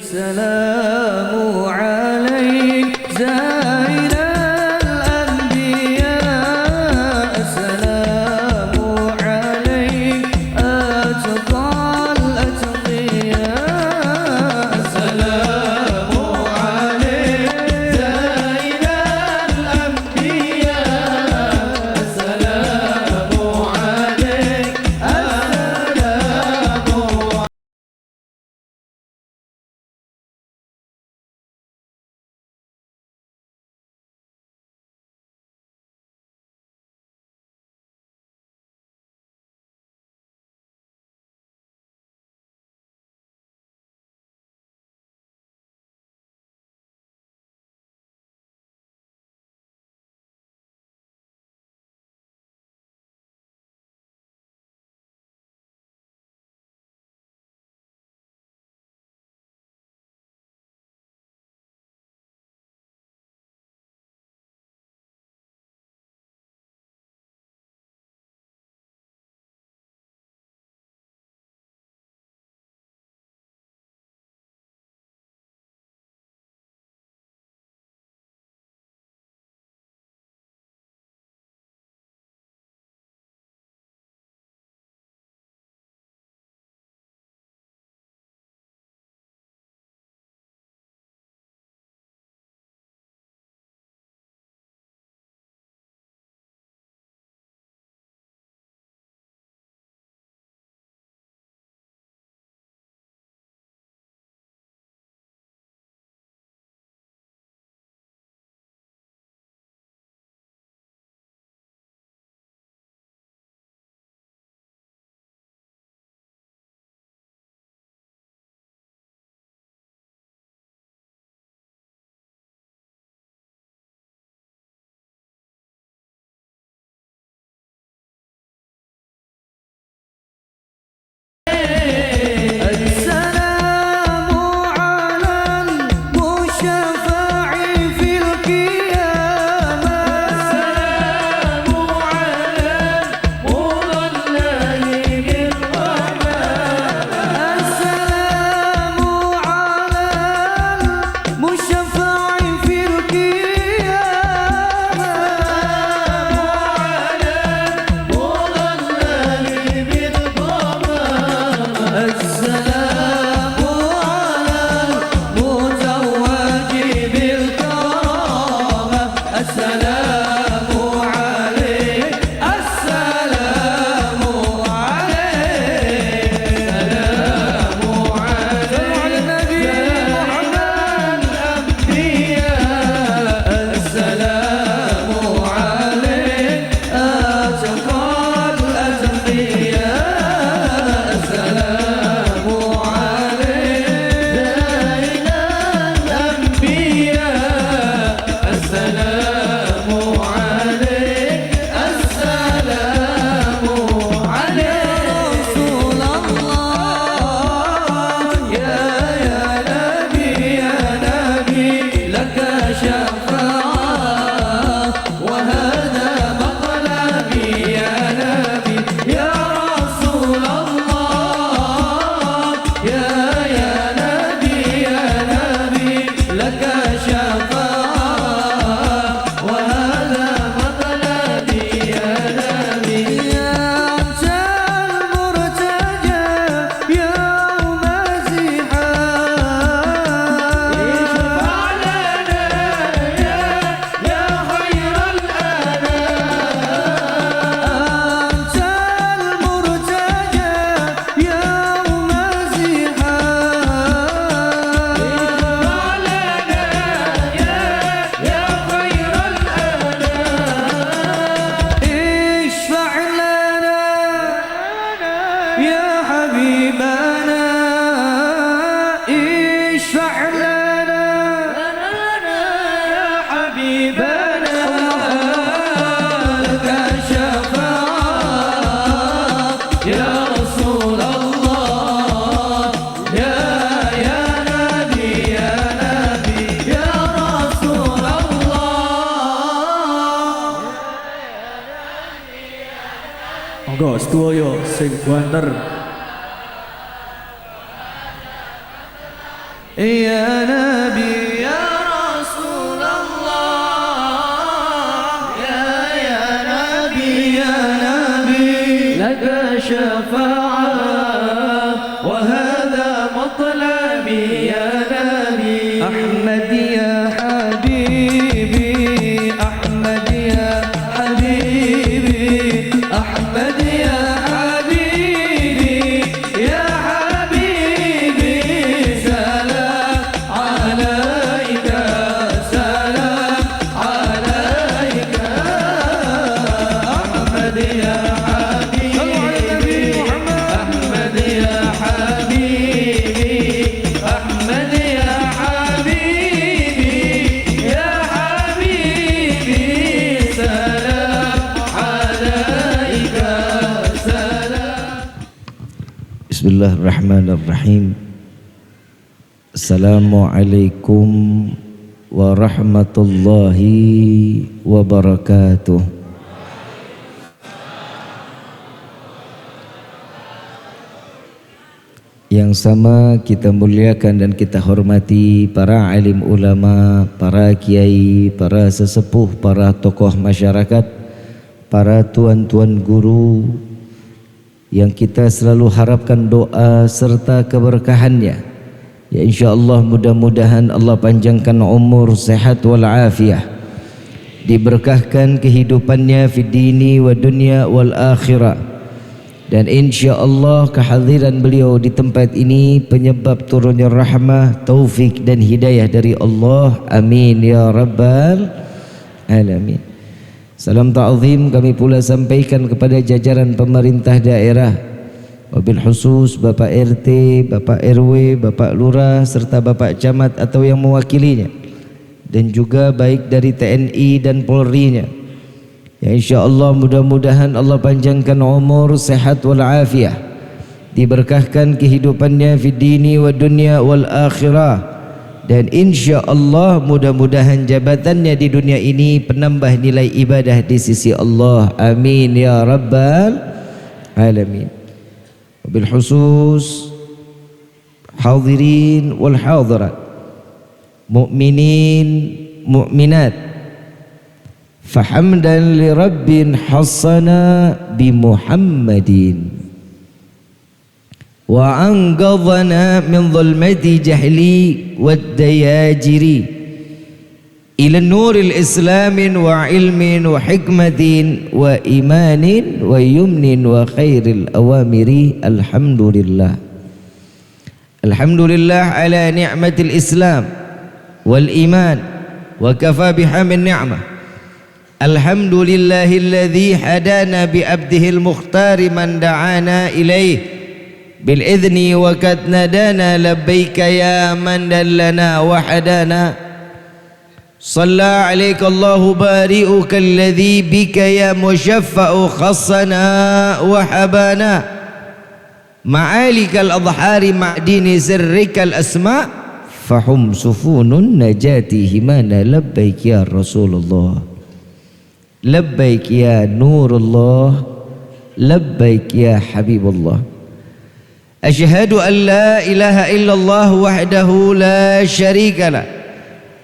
السلام عليك زين الأنبياء السلام عليك أتقى الأتقياء السلام عليك زين الأنبياء السلام عليك Monggo sedaya sing banter. يا نبي يا رسول الله يا نبي يا نبي لك شفاعة وهذا مطلبي يا نبي أحمد يا حبيبي أحمد يا حبيبي أحمد يا حبيبي يا حبيبي سلام عليك سلام عليك أحمد يا حبيبي أحمد يا حبيبي أحمد يا حبيبي يا حبيبي سلام عليك سلام. Bismillahirrahmanirrahim. Assalamualaikum warahmatullahi wabarakatuh. Yang sama kita muliakan dan kita hormati para alim ulama, para kiai, para sesepuh, para tokoh masyarakat, para tuan-tuan guru yang kita selalu harapkan doa serta keberkahannya. Ya insyaallah mudah-mudahan Allah panjangkan umur, sehat wal afiah, diberkahkan kehidupannya fi dini wa dunya wal akhirah, dan insyaallah kehadiran beliau di tempat ini penyebab turunnya rahmah, taufik dan hidayah dari Allah. Amin ya rabbal alamin. Salam ta'zim kami pula sampaikan kepada jajaran pemerintah daerah, wabil khusus Bapak RT, Bapak RW, Bapak Lurah serta Bapak Camat atau yang mewakilinya, dan juga baik dari TNI dan Polri-nya. Ya insyaallah mudah-mudahan Allah panjangkan umur, sehat wal afiah, diberkahkan kehidupannya fi dini wa dunya wal akhirah, dan insyaallah mudah-mudahan jabatannya di dunia ini penambah nilai ibadah di sisi Allah. Amin ya rabbal alamin. Wabil khusus hadirin wal hadirat, mu'minin mu'minat, fahamdan li rabbin hassana bi Muhammadin wa anqadhana min dhulmati jahli wad dayajiri ila nuril islamin wa ilmin wa hikmatin wa imanin wa yumnin wa khairil awamiri. Alhamdulillah, alhamdulillah ala ni'matil islam wal iman wa kafa bihamin ni'mah. Alhamdulillahilladzi hadana bi abdihil mukhtari man da'ana ilaih bil idzni wa qad nadana labbaika ya man dallana wa hadana. Shalla alaika Allahu bari'uka alladhi bika ya mushaffa'u khassana wa habana ma'alikal adhari ma'dini sirrikal asma' fahum sufunun najati himana. Labbaik ya Rasulullah, labbaik ya Nurullah, labbaik ya Habibullah. Asyhadu an la ilaha illallah wahdahu la syarika lah,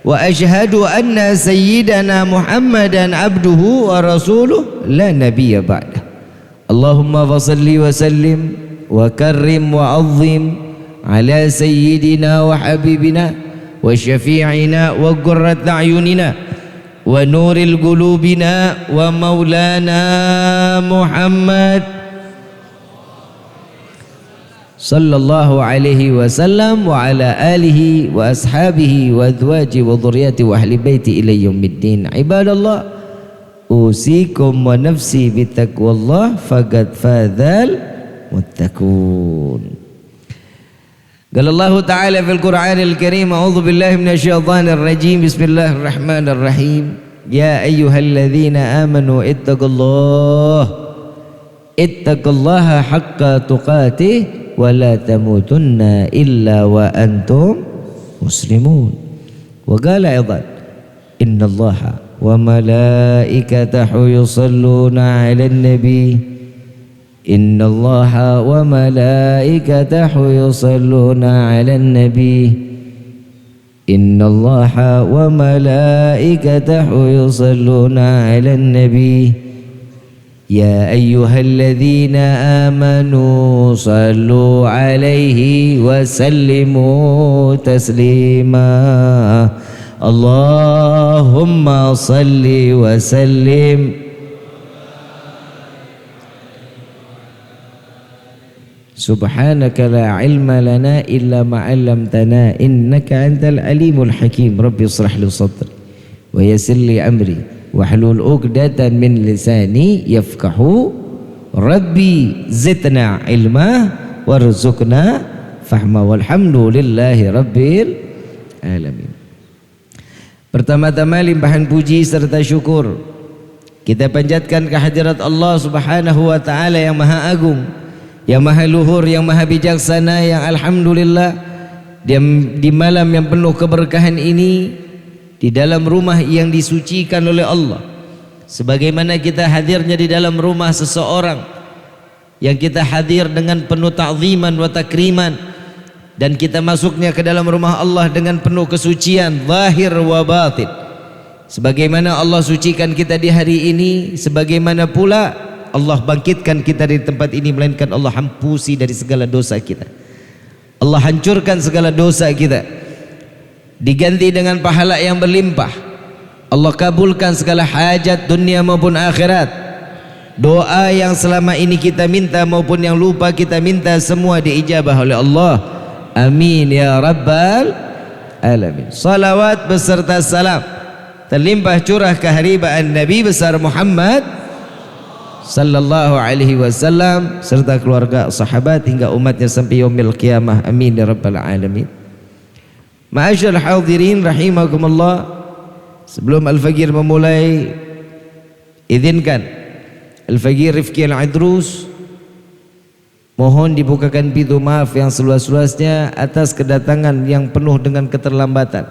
wa asyhadu anna sayyidana Muhammadan abduhu wa rasuluh la nabiyya ba'dah. Allahumma fasalli wa sallim wa karrim wa azzim ala sayyidina wa habibina wa syafi'ina wa qurrat a'yunina wa nuril qulubina wa maulana Muhammad sallallahu alaihi wasallam wa ala alihi wa ashabihi wa azwaji wa dhurriyyati wa ahli baiti ila yaumiddin. Ibadallah, usikum wa nafsi bitaqwallah faqad fadzal muttaqun. Qala Allah Ta'ala fil Qur'anil Karim, a'udzu billahi minasyaitonir rajim, bismillahirrahmanirrahim. Ya ayyuhalladzina amanu ittaqullaha haqqa tuqatih wa la tamutunna illa wa antum muslimun. Wa qala aidan innallaha wa malaikatahu yusalluna 'alan nabi innallaha wa malaikatahu yusalluna 'alan nabi Innallaha wa malaikatahu yusalluna 'alan nabi ya ayyuhalladzina amanu sallu 'alaihi wa sallimu taslima Allahumma salli wa sallim Subhanaka la ilma lana illa ma 'allamtana innaka antal alimul hakim rabbi ishrah li sadri wa yassir li amri wahlul 'uqdatan min lisani yafqahu rabbi zidna ilma warzuqna fahma walhamdulillahi rabbil alamin. Pertama-tama limpahan puji serta syukur kita panjatkan kehadirat Allah Subhanahu wa taala yang maha agung, yang maha luhur, yang maha bijaksana, yang alhamdulillah di malam yang penuh keberkahan ini, di dalam rumah yang disucikan oleh Allah, sebagaimana kita hadirnya di dalam rumah seseorang yang kita hadir dengan penuh ta'ziman wa takriman, dan kita masuknya ke dalam rumah Allah dengan penuh kesucian zahir wa batin, sebagaimana Allah sucikan kita di hari ini, sebagaimana pula Allah bangkitkan kita di tempat ini, melainkan Allah hampusi dari segala dosa kita, Allah hancurkan segala dosa kita, diganti dengan pahala yang berlimpah. Allah kabulkan segala hajat dunia maupun akhirat. Doa yang selama ini kita minta maupun yang lupa kita minta, semua diijabah oleh Allah. Amin ya rabbal alamin. Salawat beserta salam terlimpah curah keharibaan Nabi besar Muhammad sallallahu alaihi wasallam serta keluarga, sahabat hingga umatnya sampai yaumil qiyamah. Amin ya rabbal alamin. Ma'asyiral hadirin rahimakumullah, sebelum Al-Faqir memulai, izinkan Al-Faqir Rifki Al-Idrus mohon dibukakan pintu maaf yang seluas-luasnya atas kedatangan yang penuh dengan keterlambatan.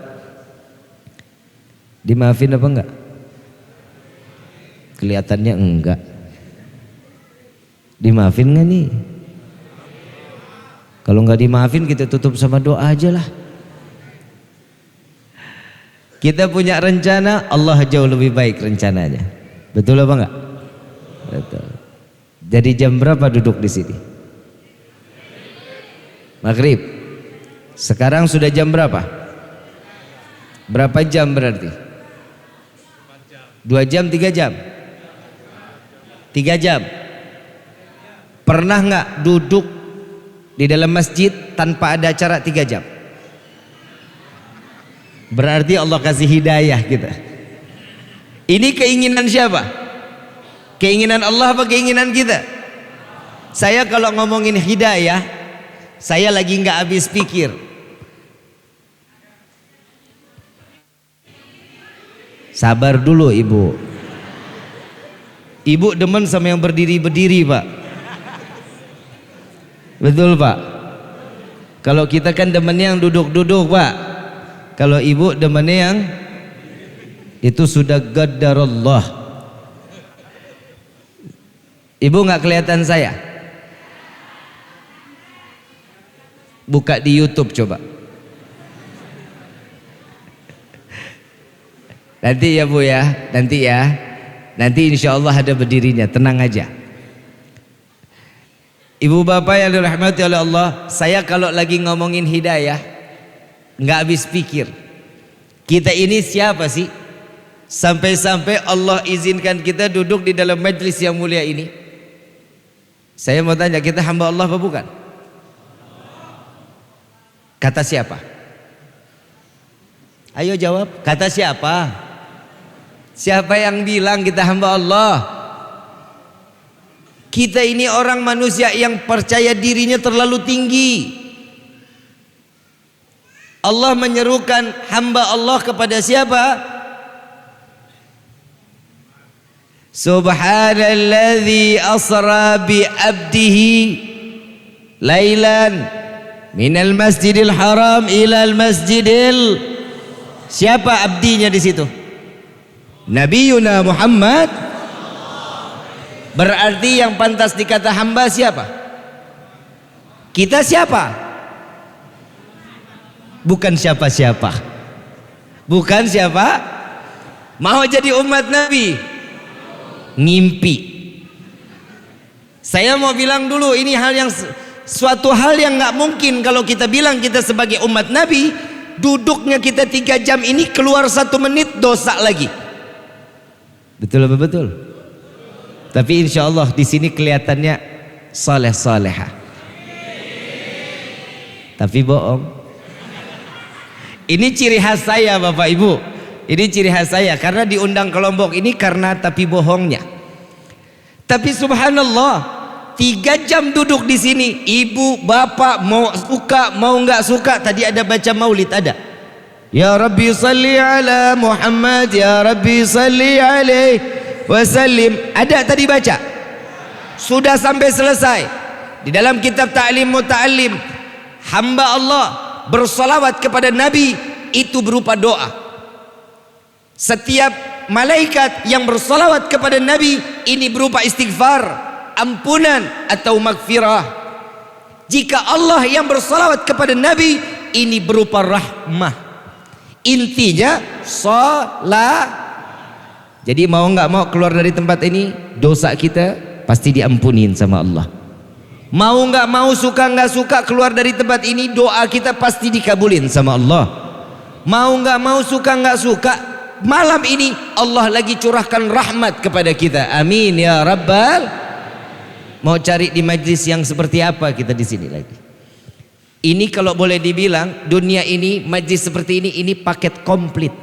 Dimaafin apa enggak? Kelihatannya enggak. Dimaafin enggak nih? Kalau enggak dimaafin kita tutup sama doa aja lah. Kita punya rencana, Allah jauh lebih baik rencananya. Betul apa enggak? Betul. Jadi jam berapa duduk di sini? Maghrib. Sekarang sudah jam berapa? Berapa jam berarti? 2 jam, 3 jam? 3 jam. Pernah nggak duduk di dalam masjid tanpa ada acara 3 jam? Berarti Allah kasih hidayah kita. Ini keinginan siapa? Keinginan Allah apa keinginan kita? Saya kalau ngomongin hidayah, saya lagi nggak habis pikir. Sabar dulu ibu. Ibu demen sama yang berdiri-berdiri pak. Betul pak. Kalau kita kan demennya yang duduk-duduk pak. Kalau ibu demennya yang itu sudah qadarullah. Ibu nggak kelihatan saya. Buka di YouTube coba. Nanti ya bu ya, nanti ya. Nanti insya Allah ada berdirinya, tenang aja. Ibu bapak yang dirahmati oleh Allah, saya kalau lagi ngomongin hidayah nggak habis pikir. Kita ini siapa sih? Sampai-sampai Allah izinkan kita duduk di dalam majlis yang mulia ini. Saya mau tanya, kita hamba Allah apa bukan? Kata siapa? Ayo jawab. Kata siapa? Siapa yang bilang kita hamba Allah? Kita ini orang manusia yang percaya dirinya terlalu tinggi. Allah menyerukan hamba Allah kepada siapa? Subhanalladzi asra bi abdihi lailan minal masjidil haram ilal masjidil. Siapa abdinya di situ? Nabiyuna Muhammad. Berarti yang pantas dikata hamba siapa? Kita siapa? Bukan siapa-siapa. Bukan siapa? Mau jadi umat Nabi? Ngimpi. Saya mau bilang dulu, ini suatu hal yang nggak mungkin kalau kita bilang kita sebagai umat Nabi. Duduknya kita 3 jam ini, keluar 1 menit dosa lagi. Betul apa betul? Tapi insya Allah di sini kelihatannya saleh-salehah. Tapi bohong. Ini ciri khas saya Bapak Ibu. Ini ciri khas saya karena diundang ke Lombok ini karena tapi bohongnya. Tapi subhanallah, 3 jam duduk di sini, ibu, bapak, mau suka, mau nggak suka. Tadi ada baca maulid, ada. Ya Rabbi salli ala Muhammad, ya Rabbi salli alaihi wasallim. Ada tadi baca. Sudah sampai selesai. Di dalam kitab Ta'lim Muta'allim, hamba Allah bersolawat kepada Nabi itu berupa doa. Setiap malaikat yang bersolawat kepada Nabi ini berupa istighfar, ampunan atau magfirah. Jika Allah yang bersolawat kepada Nabi ini berupa rahmah. Intinya salat. Jadi mau nggak mau keluar dari tempat ini, dosa kita pasti diampunin sama Allah. Mau nggak mau, suka nggak suka, keluar dari tempat ini, doa kita pasti dikabulin sama Allah. Mau nggak mau, suka nggak suka, malam ini Allah lagi curahkan rahmat kepada kita. Amin ya Rabbal. Mau cari di majlis yang seperti apa kita di sini lagi? Ini kalau boleh dibilang dunia ini, majlis seperti ini paket komplit.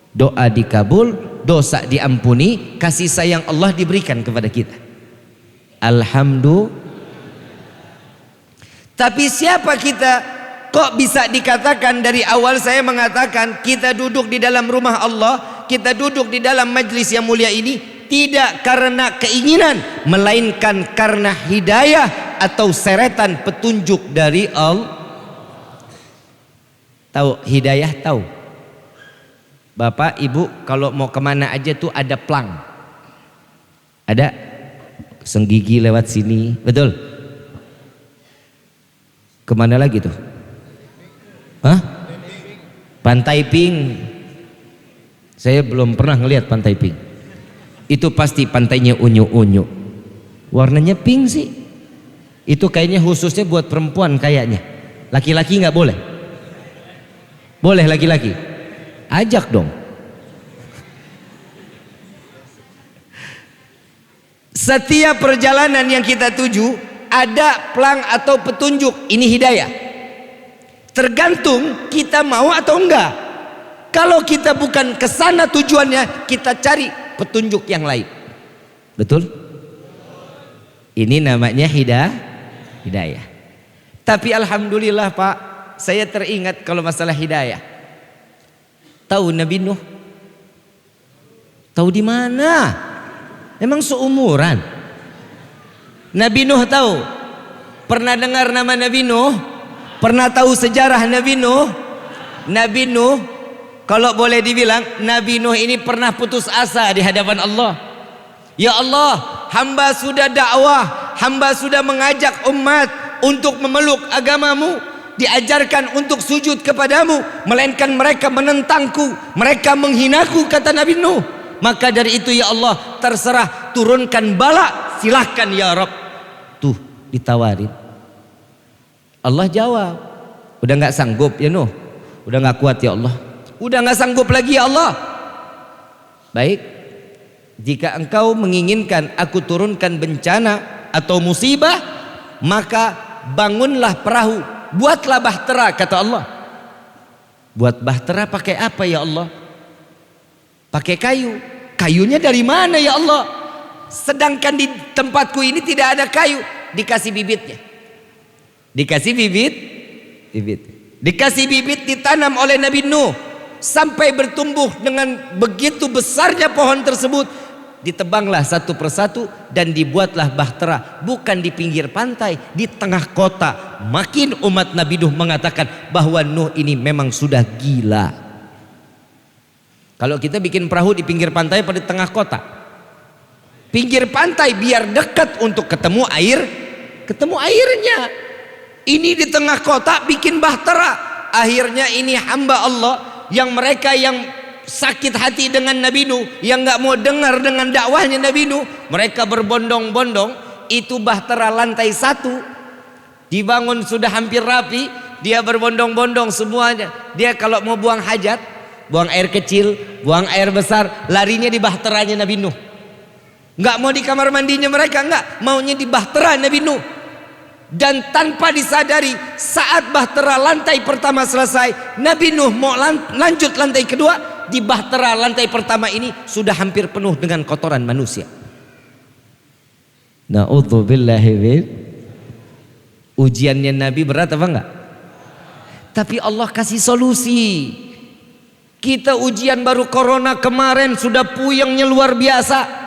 Doa dikabul, dosa diampuni, kasih sayang Allah diberikan kepada kita. Alhamdulillah. Tapi siapa kita? Kok bisa dikatakan dari awal saya mengatakan kita duduk di dalam rumah Allah, kita duduk di dalam majlis yang mulia ini tidak karena keinginan, melainkan karena hidayah atau seretan petunjuk dari Allah. Tahu hidayah? Tahu? Bapak, Ibu kalau mau kemana aja tuh ada plang. Ada senggigi lewat sini, betul? Kemana lagi tuh? Hah? Pantai Pink. Saya belum pernah ngelihat Pantai Pink. Itu pasti pantainya unyu-unyu. Warnanya pink sih. Itu kayaknya khususnya buat perempuan kayaknya. Laki-laki nggak boleh. Boleh laki-laki. Ajak dong. Setiap perjalanan yang kita tuju ada pelang atau petunjuk. Ini hidayah. Tergantung kita mau atau enggak. Kalau kita bukan ke sana tujuannya, kita cari petunjuk yang lain. Betul? Ini namanya hidayah. Tapi alhamdulillah Pak, saya teringat kalau masalah hidayah. Tahu Nabi Nuh? Tahu di mana? Emang seumuran? Nabi Nuh tahu? Pernah dengar nama Nabi Nuh? Pernah tahu sejarah Nabi Nuh? Nabi Nuh, kalau boleh dibilang, Nabi Nuh ini pernah putus asa di hadapan Allah. Ya Allah, hamba sudah dakwah, hamba sudah mengajak umat untuk memeluk agamamu, diajarkan untuk sujud kepadamu, melainkan mereka menentangku, mereka menghinaku, kata Nabi Nuh. Maka dari itu ya Allah, terserah, turunkan bala, silahkan ya Rabb. Tuh ditawarin. Allah jawab, udah nggak sanggup ya Nuh, udah nggak kuat ya Allah, udah nggak sanggup lagi ya Allah. Baik, jika engkau menginginkan aku turunkan bencana atau musibah, maka bangunlah perahu, buatlah bahtera, kata Allah. Buat bahtera pakai apa ya Allah? Pakai kayu. Kayunya dari mana ya Allah? Sedangkan di tempatku ini tidak ada kayu. Dikasih bibitnya. Dikasih bibit. Dikasih bibit, ditanam oleh Nabi Nuh sampai bertumbuh dengan begitu besarnya pohon tersebut. Ditebanglah satu persatu dan dibuatlah bahtera, bukan di pinggir pantai, di tengah kota. Makin umat Nabi Nuh mengatakan bahwa Nuh ini memang sudah gila. Kalau kita bikin perahu di pinggir pantai pada tengah kota, pinggir pantai biar dekat untuk ketemu air, ketemu airnya. Ini di tengah kota bikin bahtera. Akhirnya ini hamba Allah yang mereka yang sakit hati dengan Nabi Nuh, yang nggak mau dengar dengan dakwahnya Nabi Nuh, mereka berbondong-bondong. Itu bahtera lantai 1 dibangun sudah hampir rapi, dia berbondong-bondong semuanya. Dia kalau mau buang hajat, buang air kecil, buang air besar, larinya di bahteranya Nabi Nuh. Nggak mau di kamar mandinya mereka, nggak, maunya di bahtera Nabi Nuh. Dan tanpa disadari, saat bahtera lantai pertama selesai, Nabi Nuh mau lanjut lantai kedua, di bahtera lantai pertama ini sudah hampir penuh dengan kotoran manusia. Na'udzubillahi min. Ujiannya Nabi berat apa enggak? Tapi Allah kasih solusi. Kita ujian baru corona kemarin sudah puyengnya luar biasa.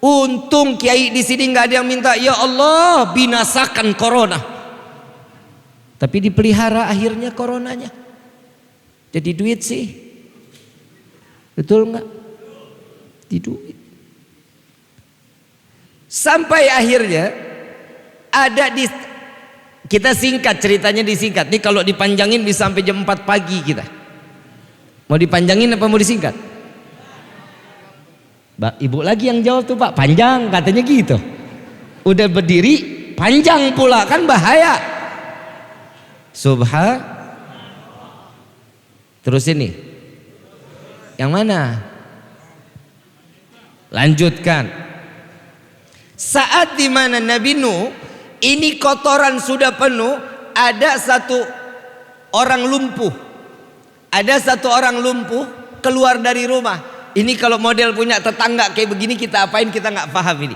Untung kiai di sini nggak ada yang minta, ya Allah binasakan corona. Tapi dipelihara akhirnya coronanya. Jadi duit sih, betul nggak? Di duit. Sampai akhirnya ada di, kita singkat ceritanya, disingkat. Nih kalau dipanjangin bisa sampai jam 4 pagi kita. Mau dipanjangin apa mau disingkat? Ibu lagi yang jawab tuh Pak, panjang katanya gitu. Udah berdiri panjang pula, kan bahaya. Terus ini yang mana? Lanjutkan. Saat dimana Nabi Nuh ini kotoran sudah penuh, ada satu orang lumpuh. Ada satu orang lumpuh keluar dari rumah. Ini kalau model punya tetangga kayak begini kita apain, kita nggak paham ini.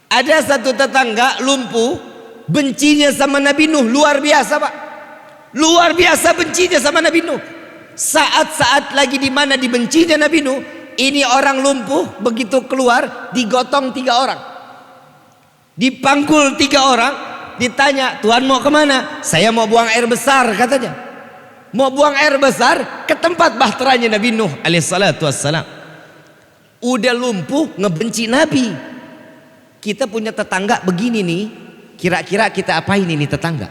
Ada satu tetangga lumpuh, bencinya sama Nabi Nuh luar biasa Pak. Luar biasa bencinya sama Nabi Nuh. Saat-saat lagi di mana dibencinya Nabi Nuh, ini orang lumpuh begitu keluar digotong 3 orang. Dipangkul 3 orang, ditanya, "Tuhan mau kemana?" "Saya mau buang air besar," katanya. Mau buang air besar ke tempat bahteranya Nabi Nuh alaihissalatu wassalam. Udah lumpuh ngebenci Nabi. Kita punya tetangga begini nih, kira-kira kita apain ini tetangga?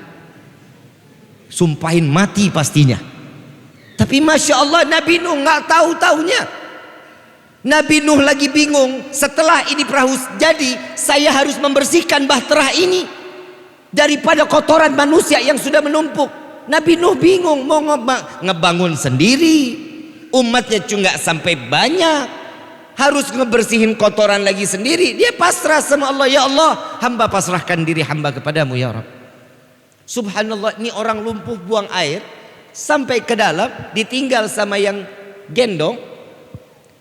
Sumpahin mati pastinya. Tapi Masya Allah Nabi Nuh nggak tahu-taunya. Nabi Nuh lagi bingung, setelah ini perahu jadi saya harus membersihkan bahtera ini daripada kotoran manusia yang sudah menumpuk. Nabi Nuh bingung mau ngebangun sendiri, umatnya cuma nggak sampai banyak, harus ngebersihin kotoran lagi sendiri. Dia pasrah sama Allah, ya Allah hamba pasrahkan diri hamba kepadamu ya Rabb. Subhanallah, ini orang lumpuh buang air sampai ke dalam, ditinggal sama yang gendong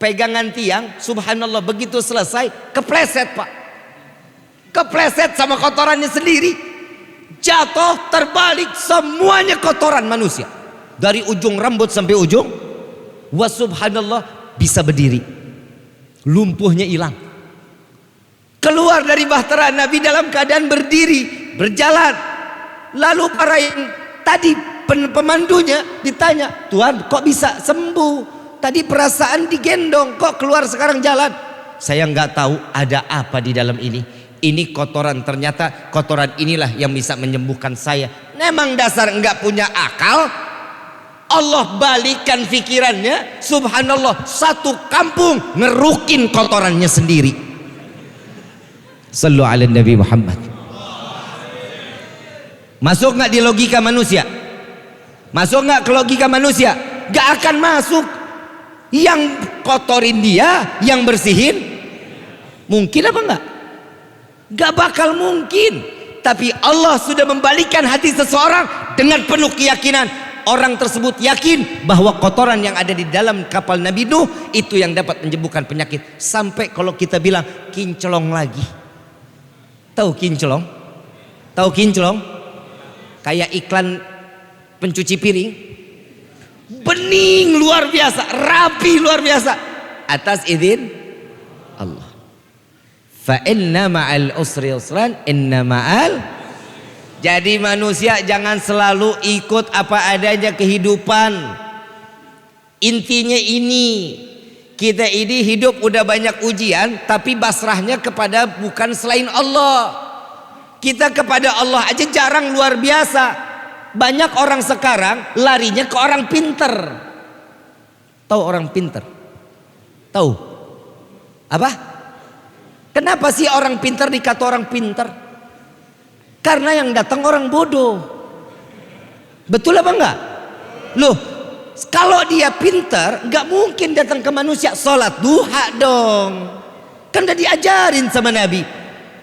pegangan tiang. Subhanallah, begitu selesai kepleset Pak, kepleset sama kotorannya sendiri. Jatuh terbalik semuanya kotoran manusia dari ujung rambut sampai ujung. Wa subhanallah bisa berdiri, lumpuhnya hilang. Keluar dari bahtera Nabi dalam keadaan berdiri, berjalan. Lalu para yang tadi pemandunya ditanya, "Tuhan kok bisa sembuh? Tadi perasaan digendong, kok keluar sekarang jalan?" "Saya nggak tahu ada apa di dalam ini. Ini kotoran, ternyata kotoran inilah yang bisa menyembuhkan saya." Memang dasar enggak punya akal. Allah balikan pikirannya. Subhanallah, satu kampung ngerukin kotorannya sendiri. Sallu ala Nabi Muhammad. Masuk nggak di logika manusia? Masuk nggak ke logika manusia? Gak akan masuk. Yang kotorin dia, yang bersihin, mungkin apa enggak? Gak bakal mungkin. Tapi Allah sudah membalikan hati seseorang dengan penuh keyakinan. Orang tersebut yakin bahwa kotoran yang ada di dalam kapal Nabi Nuh itu yang dapat menyembuhkan penyakit. Sampai kalau kita bilang kinclong lagi. Tahu kinclong? Tahu kinclong? Kayak iklan pencuci piring. Bening luar biasa, rapi luar biasa, atas izin Allah. Fa inna ma'al usri yusran, inna ma'al. Jadi manusia jangan selalu ikut apa adanya kehidupan. Intinya ini, kita ini hidup udah banyak ujian, tapi basrahnya kepada bukan selain Allah. Kita kepada Allah aja jarang luar biasa. banyak orang sekarang larinya ke orang pinter. Tahu orang pinter? Tahu? Apa? Kenapa sih orang pinter dikata orang pinter? Karena yang datang orang bodoh. Betul apa enggak? Loh, kalau dia pinter, nggak mungkin datang ke manusia. Sholat duha dong. Kan udah diajarin sama Nabi.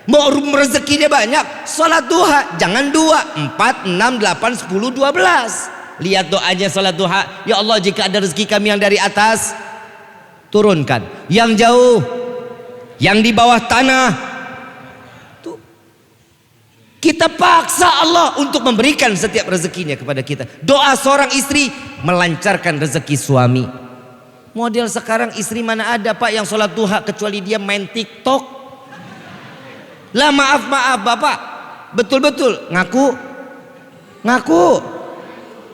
Mau rezekinya banyak, sholat duha. Jangan 2, 4, 6, 8, 10, 12. Lihat doanya sholat duha. Ya Allah, jika ada rezeki kami yang dari atas, turunkan. Yang jauh, yang di bawah tanah. Tuh. Kita paksa Allah untuk memberikan setiap rezekinya kepada kita. Doa seorang istri melancarkan rezeki suami. Model sekarang istri mana ada Pak yang sholat duha kecuali dia main TikTok. Lah maaf Bapak, betul-betul ngaku.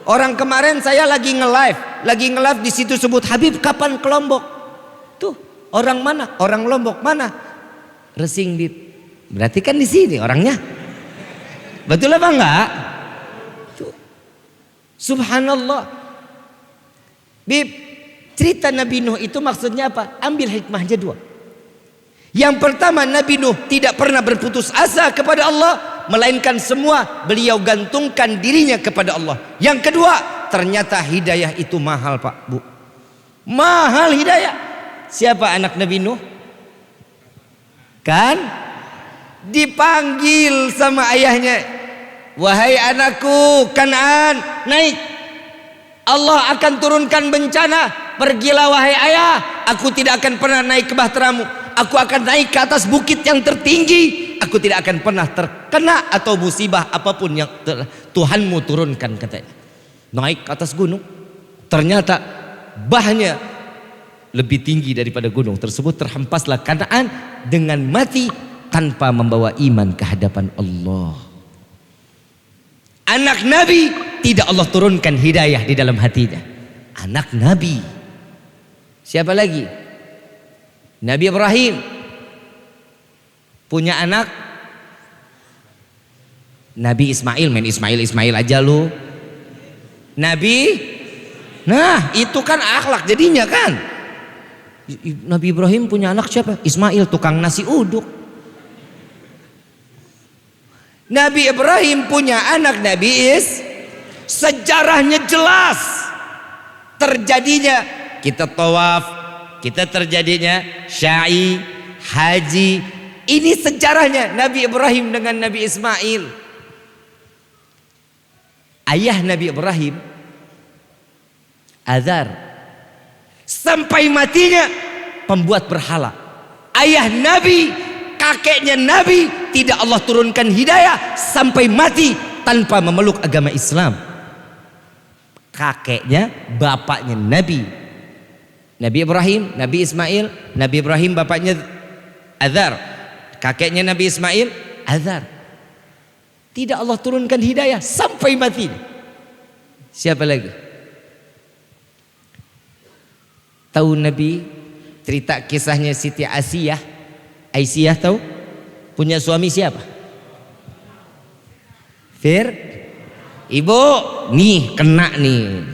Orang kemarin saya lagi nge-live di situ sebut Habib kapan ke Lombok. Tuh orang mana? Orang Lombok mana? Resing Bib. Berarti kan di sini orangnya. Betul apa enggak? Tuh. Subhanallah. Bib, cerita Nabi Nuh itu maksudnya apa? Ambil hikmahnya 2. Yang pertama, Nabi Nuh tidak pernah berputus asa kepada Allah, melainkan semua beliau gantungkan dirinya kepada Allah. Yang kedua, ternyata hidayah itu mahal Pak Bu. Mahal hidayah. Siapa anak Nabi Nuh? Kan dipanggil sama ayahnya, wahai anakku Kan'an, naik. Allah akan turunkan bencana. Pergilah wahai ayah, aku tidak akan pernah naik ke bahteramu. Aku akan naik ke atas bukit yang tertinggi. Aku tidak akan pernah terkena atau musibah apapun yang Tuhanmu turunkan, katanya. Naik ke atas gunung, ternyata bahnya lebih tinggi daripada gunung tersebut. Terhempaslah Kan'an dengan mati tanpa membawa iman ke hadapan Allah. Anak Nabi tidak Allah turunkan hidayah di dalam hatinya. Anak Nabi. Siapa lagi? Nabi Ibrahim punya anak Nabi Ismail. Main Ismail aja lu. Nabi, nah itu kan akhlak jadinya kan. Nabi Ibrahim punya anak siapa? Ismail, tukang nasi uduk. Nabi Ibrahim punya anak Nabi sejarahnya jelas. Terjadinya kita tawaf, kita terjadinya syai, haji. Ini sejarahnya Nabi Ibrahim dengan Nabi Ismail. Ayah Nabi Ibrahim Azar, sampai matinya pembuat berhala. Ayah Nabi, kakeknya Nabi, tidak Allah turunkan hidayah sampai mati tanpa memeluk agama Islam. Kakeknya, bapaknya Nabi Ibrahim, Nabi Ismail. Nabi Ibrahim bapaknya Azar, kakeknya Nabi Ismail Azar. Tidak Allah turunkan hidayah sampai mati. Siapa lagi? Tahu Nabi cerita kisahnya Siti Aisyah tahu? Punya suami siapa? Ibu, nih kena nih.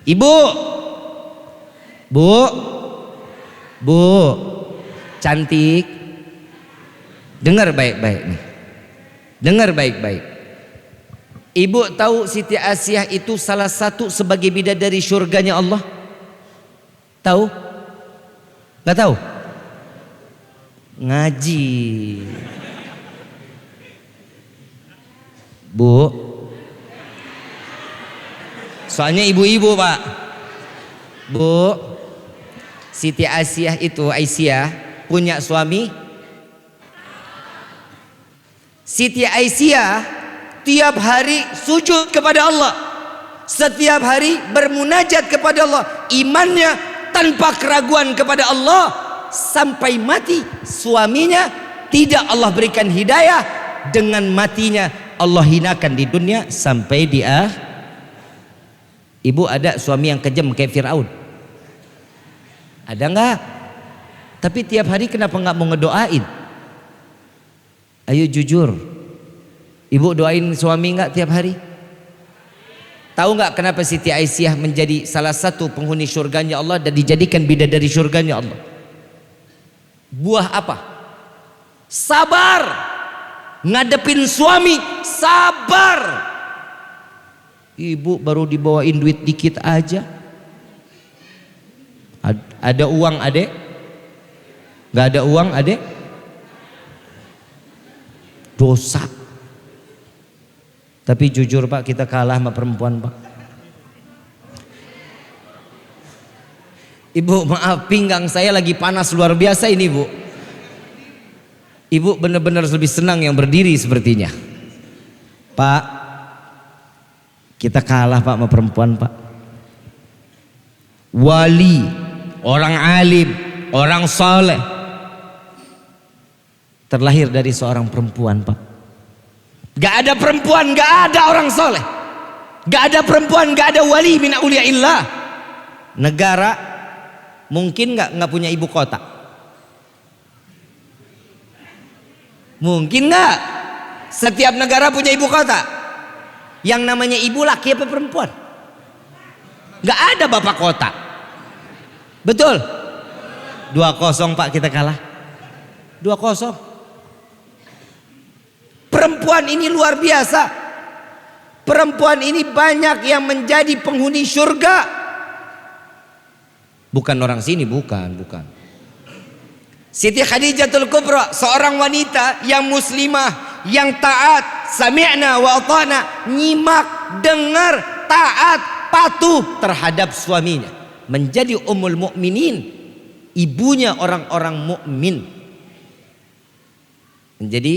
Ibu, Bu, cantik. Dengar baik-baik nih. Dengar baik-baik. Ibu tahu Siti Aisyah itu salah satu sebagai bidadari surganya Allah? Tahu? Gak tahu? Ngaji. Bu, soalnya ibu-ibu Pak. Bu, Siti Aisyah punya suami. Siti Aisyah tiap hari sujud kepada Allah, setiap hari bermunajat kepada Allah, imannya tanpa keraguan kepada Allah sampai mati. Suaminya tidak Allah berikan hidayah, dengan matinya Allah hinakan di dunia sampai dia. Ibu ada suami yang kejam kayak Fir'aun? Ada enggak? Tapi tiap hari kenapa enggak mau ngedoain? Ayo jujur, ibu doain suami enggak tiap hari? Tahu nggak kenapa Siti Aisyah menjadi salah satu penghuni surganya Allah dan dijadikan bidadari surganya Allah? Buah apa? Sabar. Ngadepin suami, sabar. Ibu baru dibawain duit dikit aja. Ada uang adek? Nggak ada uang adek? Dosa. Tapi jujur Pak, kita kalah sama perempuan Pak. Ibu maaf, pinggang saya lagi panas luar biasa ini Bu. Ibu benar-benar lebih senang yang berdiri sepertinya. Pak, kita kalah Pak sama perempuan Pak. Wali, orang alim, orang saleh terlahir dari seorang perempuan Pak. Gak ada perempuan, gak ada orang soleh. Gak ada perempuan, gak ada wali min auliyaillah. Negara mungkin gak punya ibu kota? Mungkin gak? Setiap negara punya ibu kota. Yang namanya ibu laki apa perempuan? Gak ada bapak kota. Betul? 2-0 Pak, kita kalah. 2-0. Perempuan ini luar biasa. Perempuan ini banyak yang menjadi penghuni surga. Bukan orang sini, bukan. Siti Khadijatul Kubra, seorang wanita yang muslimah, yang taat, sami'na wa ata'na, nyimak, dengar, taat, patuh terhadap suaminya. Menjadi ummul mukminin, ibunya orang-orang mukmin. Menjadi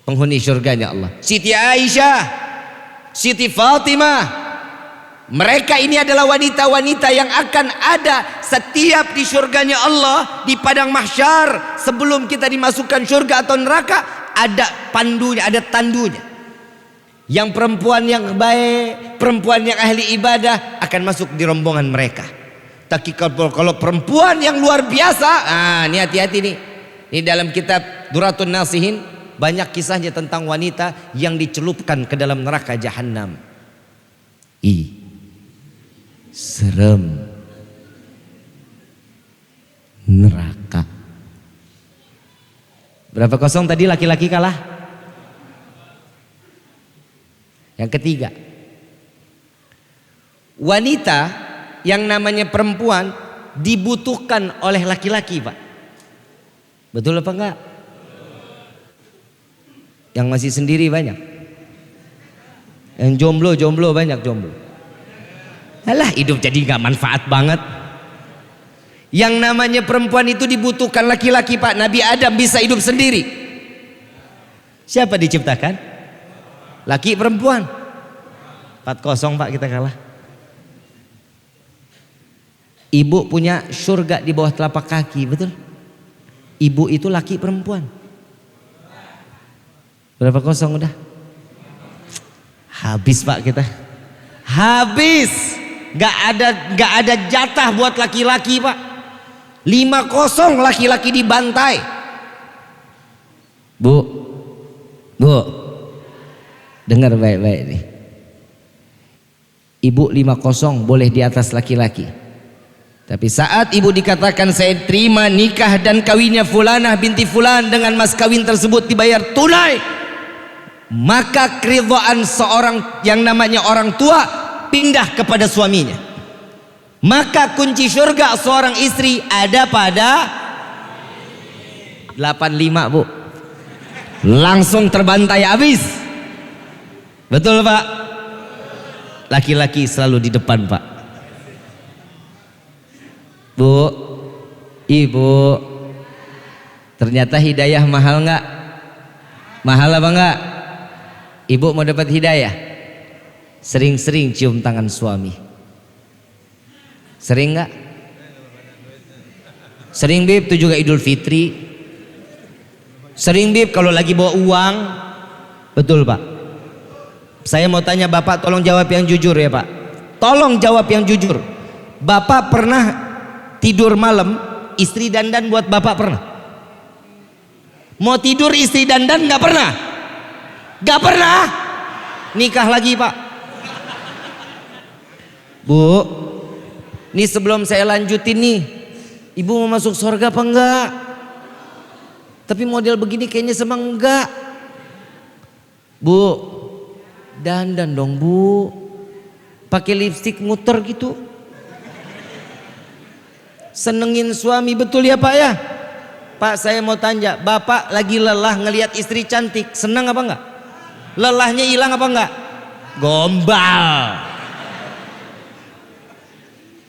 penghuni surganya Allah. Siti Aisyah, Siti Fatimah, mereka ini adalah wanita-wanita yang akan ada setiap di surganya Allah, di padang mahsyar. Sebelum kita dimasukkan surga atau neraka, ada pandunya, ada tandunya. Yang perempuan yang baik, perempuan yang ahli ibadah akan masuk di rombongan mereka. Tapi kalau perempuan yang luar biasa, ini hati-hati nih. Ini dalam kitab Duratun Nasihin banyak kisahnya tentang wanita yang dicelupkan ke dalam neraka jahanam. Serem. Neraka. Berapa 0 tadi, laki-laki kalah? Yang ketiga, wanita yang namanya perempuan dibutuhkan oleh laki-laki Pak. Betul apa enggak? Yang masih sendiri banyak. Yang jomblo banyak jomblo. Alah, hidup jadi gak manfaat banget. Yang namanya perempuan itu dibutuhkan laki-laki Pak. Nabi Adam bisa hidup sendiri. Siapa diciptakan? Laki perempuan. 4-0 Pak, kita kalah. Ibu punya surga di bawah telapak kaki, betul? Ibu itu laki perempuan. Berapa 0 udah? Habis Pak kita. Habis. Gak ada jatah buat laki-laki Pak. 5-0 laki-laki dibantai. Bu. Dengar baik-baik nih. Ibu 5-0 boleh di atas laki-laki. Tapi saat ibu dikatakan saya terima nikah dan kawinnya fulanah binti fulan dengan mas kawin tersebut dibayar tunai, maka keridhaan seorang yang namanya orang tua pindah kepada suaminya. Maka kunci surga seorang istri ada pada 85 Bu. Langsung terbantai habis. Betul Pak? Laki-laki selalu di depan Pak. Bu, ibu, ternyata hidayah mahal nggak? Mahal apa nggak? Ibu mau dapat hidayah, sering-sering cium tangan suami. Sering nggak? Sering Bib, itu juga Idul Fitri. Sering Bib kalau lagi bawa uang. Betul Pak. Saya mau tanya Bapak, tolong jawab yang jujur ya Pak. Tolong jawab yang jujur. Bapak pernah tidur malam istri dandan buat Bapak pernah? Mau tidur istri dandan nggak pernah? Nggak pernah. Nikah lagi Pak. Bu, nih sebelum saya lanjutin nih, ibu mau masuk surga apa enggak? Tapi model begini kayaknya semang enggak. Bu, dandan dong bu, pakai lipstik muter gitu. Senengin suami, betul ya Pak ya? Pak, saya mau tanya, Bapak lagi lelah ngelihat istri cantik, senang apa enggak? Lelahnya hilang apa enggak? Gombal.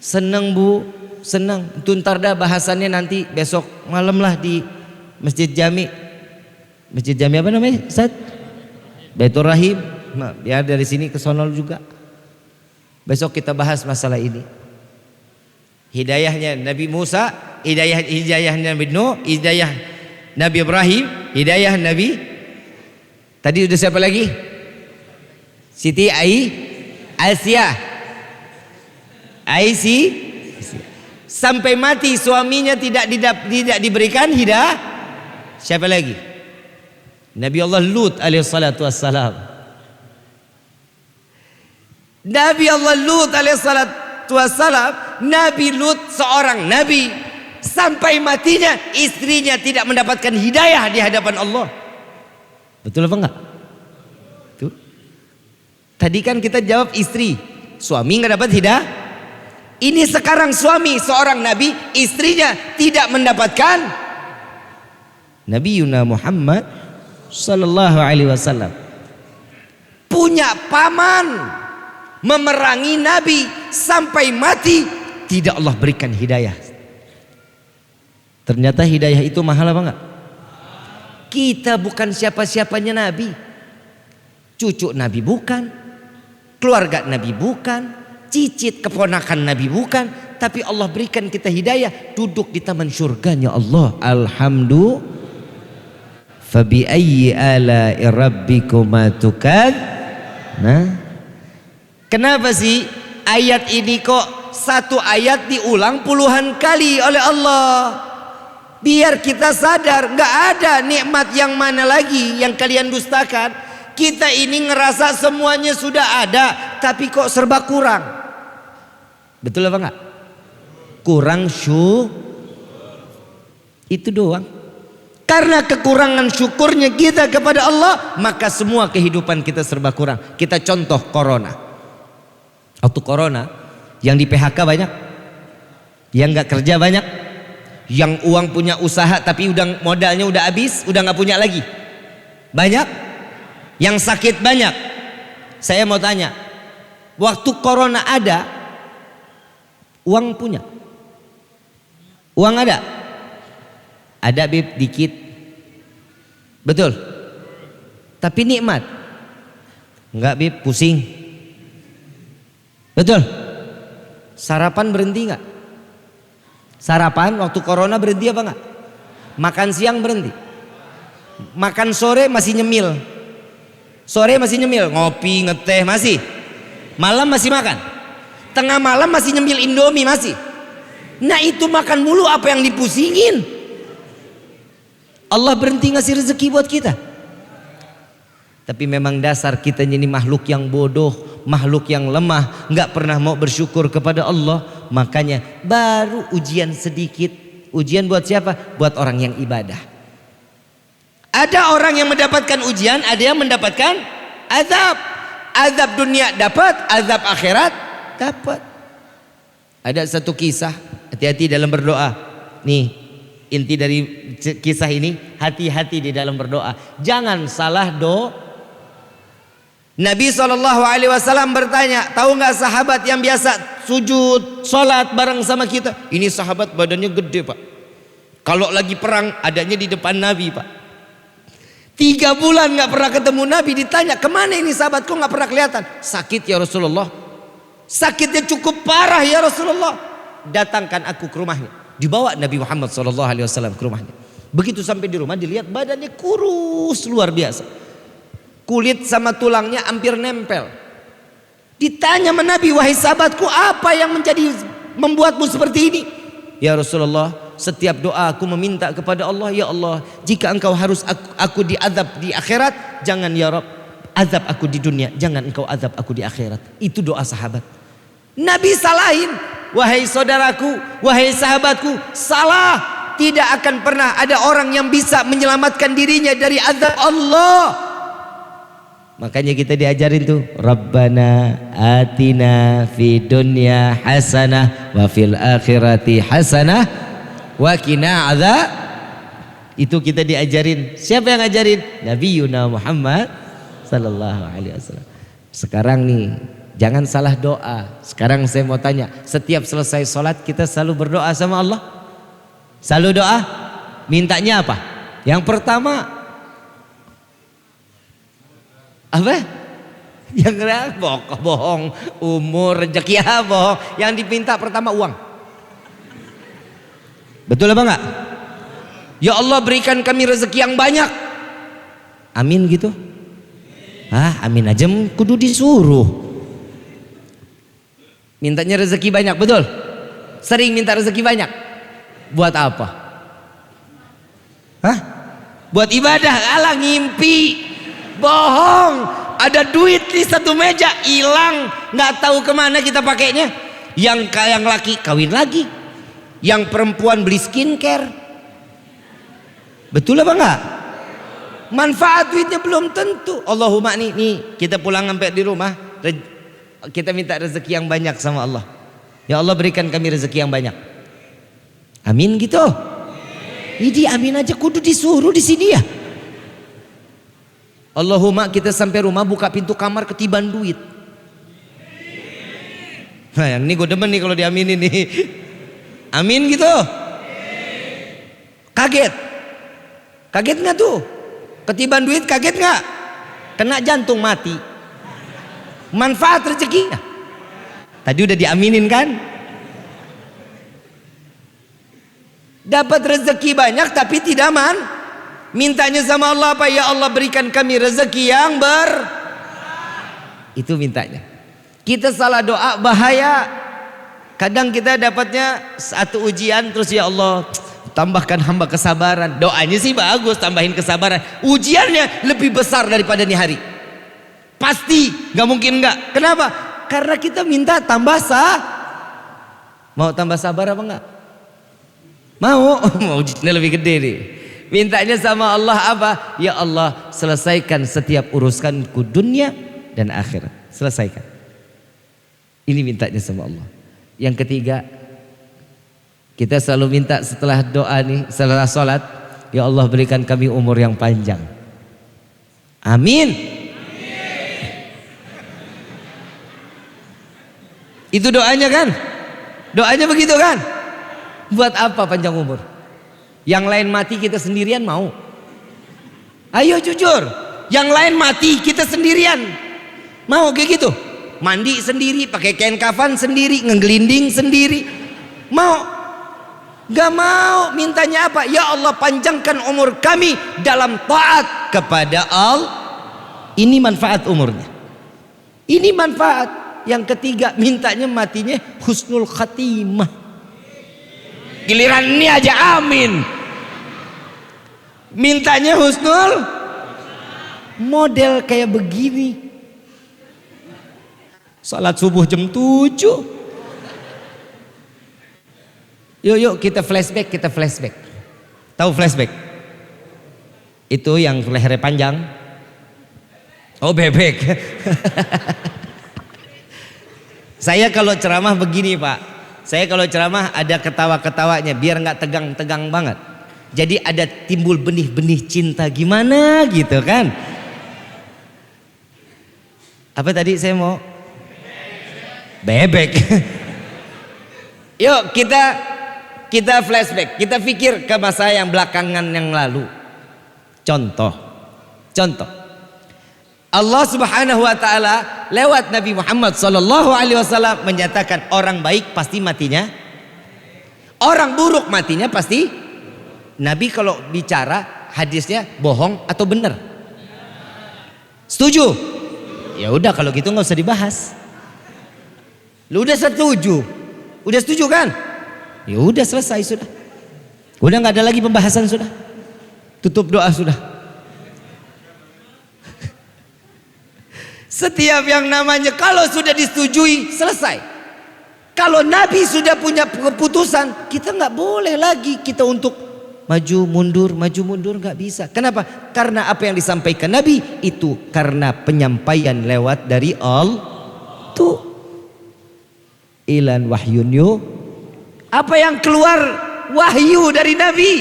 Seneng bu, seneng. Itu ntar dah bahasannya nanti besok malam lah di Masjid Jami. Masjid Jami apa namanya Ustaz? Baitur Rahim. Nah, biar dari sini ke sono juga. Besok kita bahas masalah ini. Hidayahnya Nabi Musa, hidayah Nabi Nuh, hidayah Nabi Ibrahim, hidayah Nabi. Tadi udah siapa lagi? Siti Aisyah. Sampai mati suaminya tidak diberikan hidayah. Siapa lagi? Nabi Allah Lut alaihi salatu wassalam. Nabi Allah Lut alaihi salatu wassalam, Nabi Lut seorang nabi, sampai matinya istrinya tidak mendapatkan hidayah di hadapan Allah. Betul apa enggak? Tuh. Tadi kan kita jawab istri, suami enggak dapat hidayah. Ini sekarang suami seorang nabi, istrinya tidak mendapatkan. Nabi Yuna Muhammad sallallahu alaihi wasallam punya paman memerangi nabi sampai mati, tidak Allah berikan hidayah. Ternyata hidayah itu mahal apa enggak? Kita bukan siapa-siapanya nabi. Cucu nabi bukan, keluarga nabi bukan, cicit keponakan Nabi bukan, tapi Allah berikan kita hidayah, duduk di taman surganya Allah. Alhamdulillah. Fabi ayyi ala'i rabbikuma tukad. Nah, kenapa sih ayat ini kok satu ayat diulang puluhan kali oleh Allah? Biar kita sadar, nggak ada nikmat yang mana lagi yang kalian dustakan. Kita ini ngerasa semuanya sudah ada, tapi kok serba kurang. Betul apa enggak? Kurang itu doang. Karena kekurangan syukurnya kita kepada Allah, maka semua kehidupan kita serba kurang. Kita contoh corona. Waktu corona, yang di PHK banyak, yang nggak kerja banyak, yang uang punya usaha tapi udah modalnya udah habis, udah nggak punya lagi, banyak. Yang sakit banyak. Saya mau tanya, waktu corona ada, uang punya? Uang ada? Ada bib, dikit. Betul? Tapi nikmat? Enggak bib, pusing. Betul? Sarapan berhenti enggak? Sarapan waktu corona berhenti apa enggak? Makan siang berhenti. Makan sore masih nyemil. Sore masih nyemil, ngopi, ngeteh masih. Malam masih makan. Tengah malam masih nyemil Indomie masih. Nah itu makan mulu, apa yang dipusingin? Allah berhenti ngasih rezeki buat kita. Tapi memang dasar kita ini makhluk yang bodoh, makhluk yang lemah, nggak pernah mau bersyukur kepada Allah. Makanya baru ujian sedikit. Ujian buat siapa? Buat orang yang ibadah. Ada orang yang mendapatkan ujian, ada yang mendapatkan azab. Azab dunia dapat, azab akhirat dapat. Ada satu kisah, hati-hati dalam berdoa. Nih inti dari kisah ini, hati-hati di dalam berdoa. Jangan salah doa. Nabi SAW bertanya, tahu nggak sahabat yang biasa sujud, sholat bareng sama kita? Ini sahabat badannya gede pak. Kalau lagi perang adanya di depan Nabi pak. 3 bulan nggak pernah ketemu Nabi, ditanya kemana ini sahabat, kok nggak pernah kelihatan? Sakit ya Rasulullah. Sakitnya cukup parah ya Rasulullah. Datangkan aku ke rumahnya. Dibawa Nabi Muhammad SAW ke rumahnya. Begitu sampai di rumah dilihat badannya kurus luar biasa. Kulit sama tulangnya hampir nempel. Ditanya sama Nabi, wahai sahabatku, apa yang membuatmu seperti ini? Ya Rasulullah, setiap doa aku meminta kepada Allah, ya Allah, jika engkau harus aku diazab di akhirat, jangan ya Rabb azab aku di dunia, jangan engkau azab aku di akhirat. Itu doa sahabat. Nabi salahin, wahai saudaraku, wahai sahabatku, salah. Tidak akan pernah ada orang yang bisa menyelamatkan dirinya dari azab Allah. Makanya kita diajarin tuh, Rabbana atina fid dunya hasanah wa fil akhirati hasanah wa qina adzab. Itu kita diajarin. Siapa yang ngajarin? Nabi Yuna Muhammad sallallahu alaihi wasallam. Sekarang nih, jangan salah doa. Sekarang saya mau tanya, setiap selesai sholat kita selalu berdoa sama Allah? Selalu doa? Mintanya apa? Yang pertama apa? Yang bohong, umur, rezeki ya bohong. Yang dipinta pertama uang. Betul apa enggak? Ya Allah berikan kami rezeki yang banyak. Amin gitu. Amin aja kudu disuruh. Mintanya rezeki banyak, betul? Sering minta rezeki banyak. Buat apa? Buat ibadah? Alah ngimpi. Bohong. Ada duit di satu meja hilang, nggak tahu kemana kita pakainya. Yang laki kawin lagi, yang perempuan beli skincare. Betul apa enggak? Manfaat duitnya belum tentu. Allahumma nih kita pulang sampai di rumah, kita minta rezeki yang banyak sama Allah. Ya Allah berikan kami rezeki yang banyak. Amin gitu. Ini amin aja kudu disuruh di sini ya. Allahumma kita sampai rumah buka pintu kamar ketiban duit. Nah yang ini gue demen nih kalau diaminin nih. Amin gitu. Kaget. Kaget nggak tuh? Ketiban duit kaget nggak? Kena jantung mati. Manfaat rezekinya. Tadi udah diaminin kan? Dapat rezeki banyak tapi tidak mintanya sama Allah apa? Ya Allah berikan kami rezeki yang itu mintanya. Kita salah doa bahaya. Kadang kita dapatnya satu ujian terus ya Allah tambahkan hamba kesabaran. Doanya sih bagus, tambahin kesabaran. Ujiannya lebih besar daripada nih hari. Pasti, nggak mungkin nggak. Kenapa? Karena kita minta tambah Mau tambah sabar apa enggak? Mau ujiannya lebih gede nih. Mintanya sama Allah apa? Ya Allah selesaikan setiap urusanku dunia dan akhirat. Selesaikan. Ini mintanya sama Allah. Yang ketiga, kita selalu minta setelah doa nih, setelah sholat, ya Allah berikan kami umur yang panjang. Amin. Itu doanya kan? Doanya begitu kan? Buat apa panjang umur? Yang lain mati kita sendirian mau? Ayo jujur. Yang lain mati kita sendirian mau kayak gitu? Mandi sendiri, pakai kain kafan sendiri, ngegelinding sendiri. Mau? Gak mau. Mintanya apa? Ya Allah panjangkan umur kami dalam taat kepada Allah. Ini manfaat umurnya. Ini manfaat. Yang ketiga mintanya matinya husnul khatimah. Giliran ini aja amin. Mintanya husnul model kayak begini. Salat subuh jam 7. Yuk kita flashback. Tahu flashback? Itu yang lehernya panjang. Oh bebek. Saya kalau ceramah begini Pak. Saya kalau ceramah ada ketawa-ketawanya biar nggak tegang-tegang banget. Jadi ada timbul benih-benih cinta gimana gitu kan. Apa tadi saya mau? Bebek. Yuk kita flashback. Kita pikir ke masa yang belakangan yang lalu. Contoh. Allah Subhanahu wa taala lewat Nabi Muhammad sallallahu alaihi wasallam menyatakan orang baik pasti matinya, orang buruk matinya pasti. Nabi kalau bicara hadisnya bohong atau benar? Setuju? Ya udah kalau gitu nggak usah dibahas. Lu udah setuju? Udah setuju kan? Ya udah selesai sudah. Udah nggak ada lagi pembahasan sudah. Tutup doa sudah. Setiap yang namanya kalau sudah disetujui selesai. Kalau Nabi sudah punya keputusan, kita nggak boleh lagi kita untuk maju mundur nggak bisa. Kenapa? Karena apa yang disampaikan Nabi itu karena penyampaian lewat dari Allah. Tuh ilan wahyunyu, apa yang keluar wahyu dari Nabi.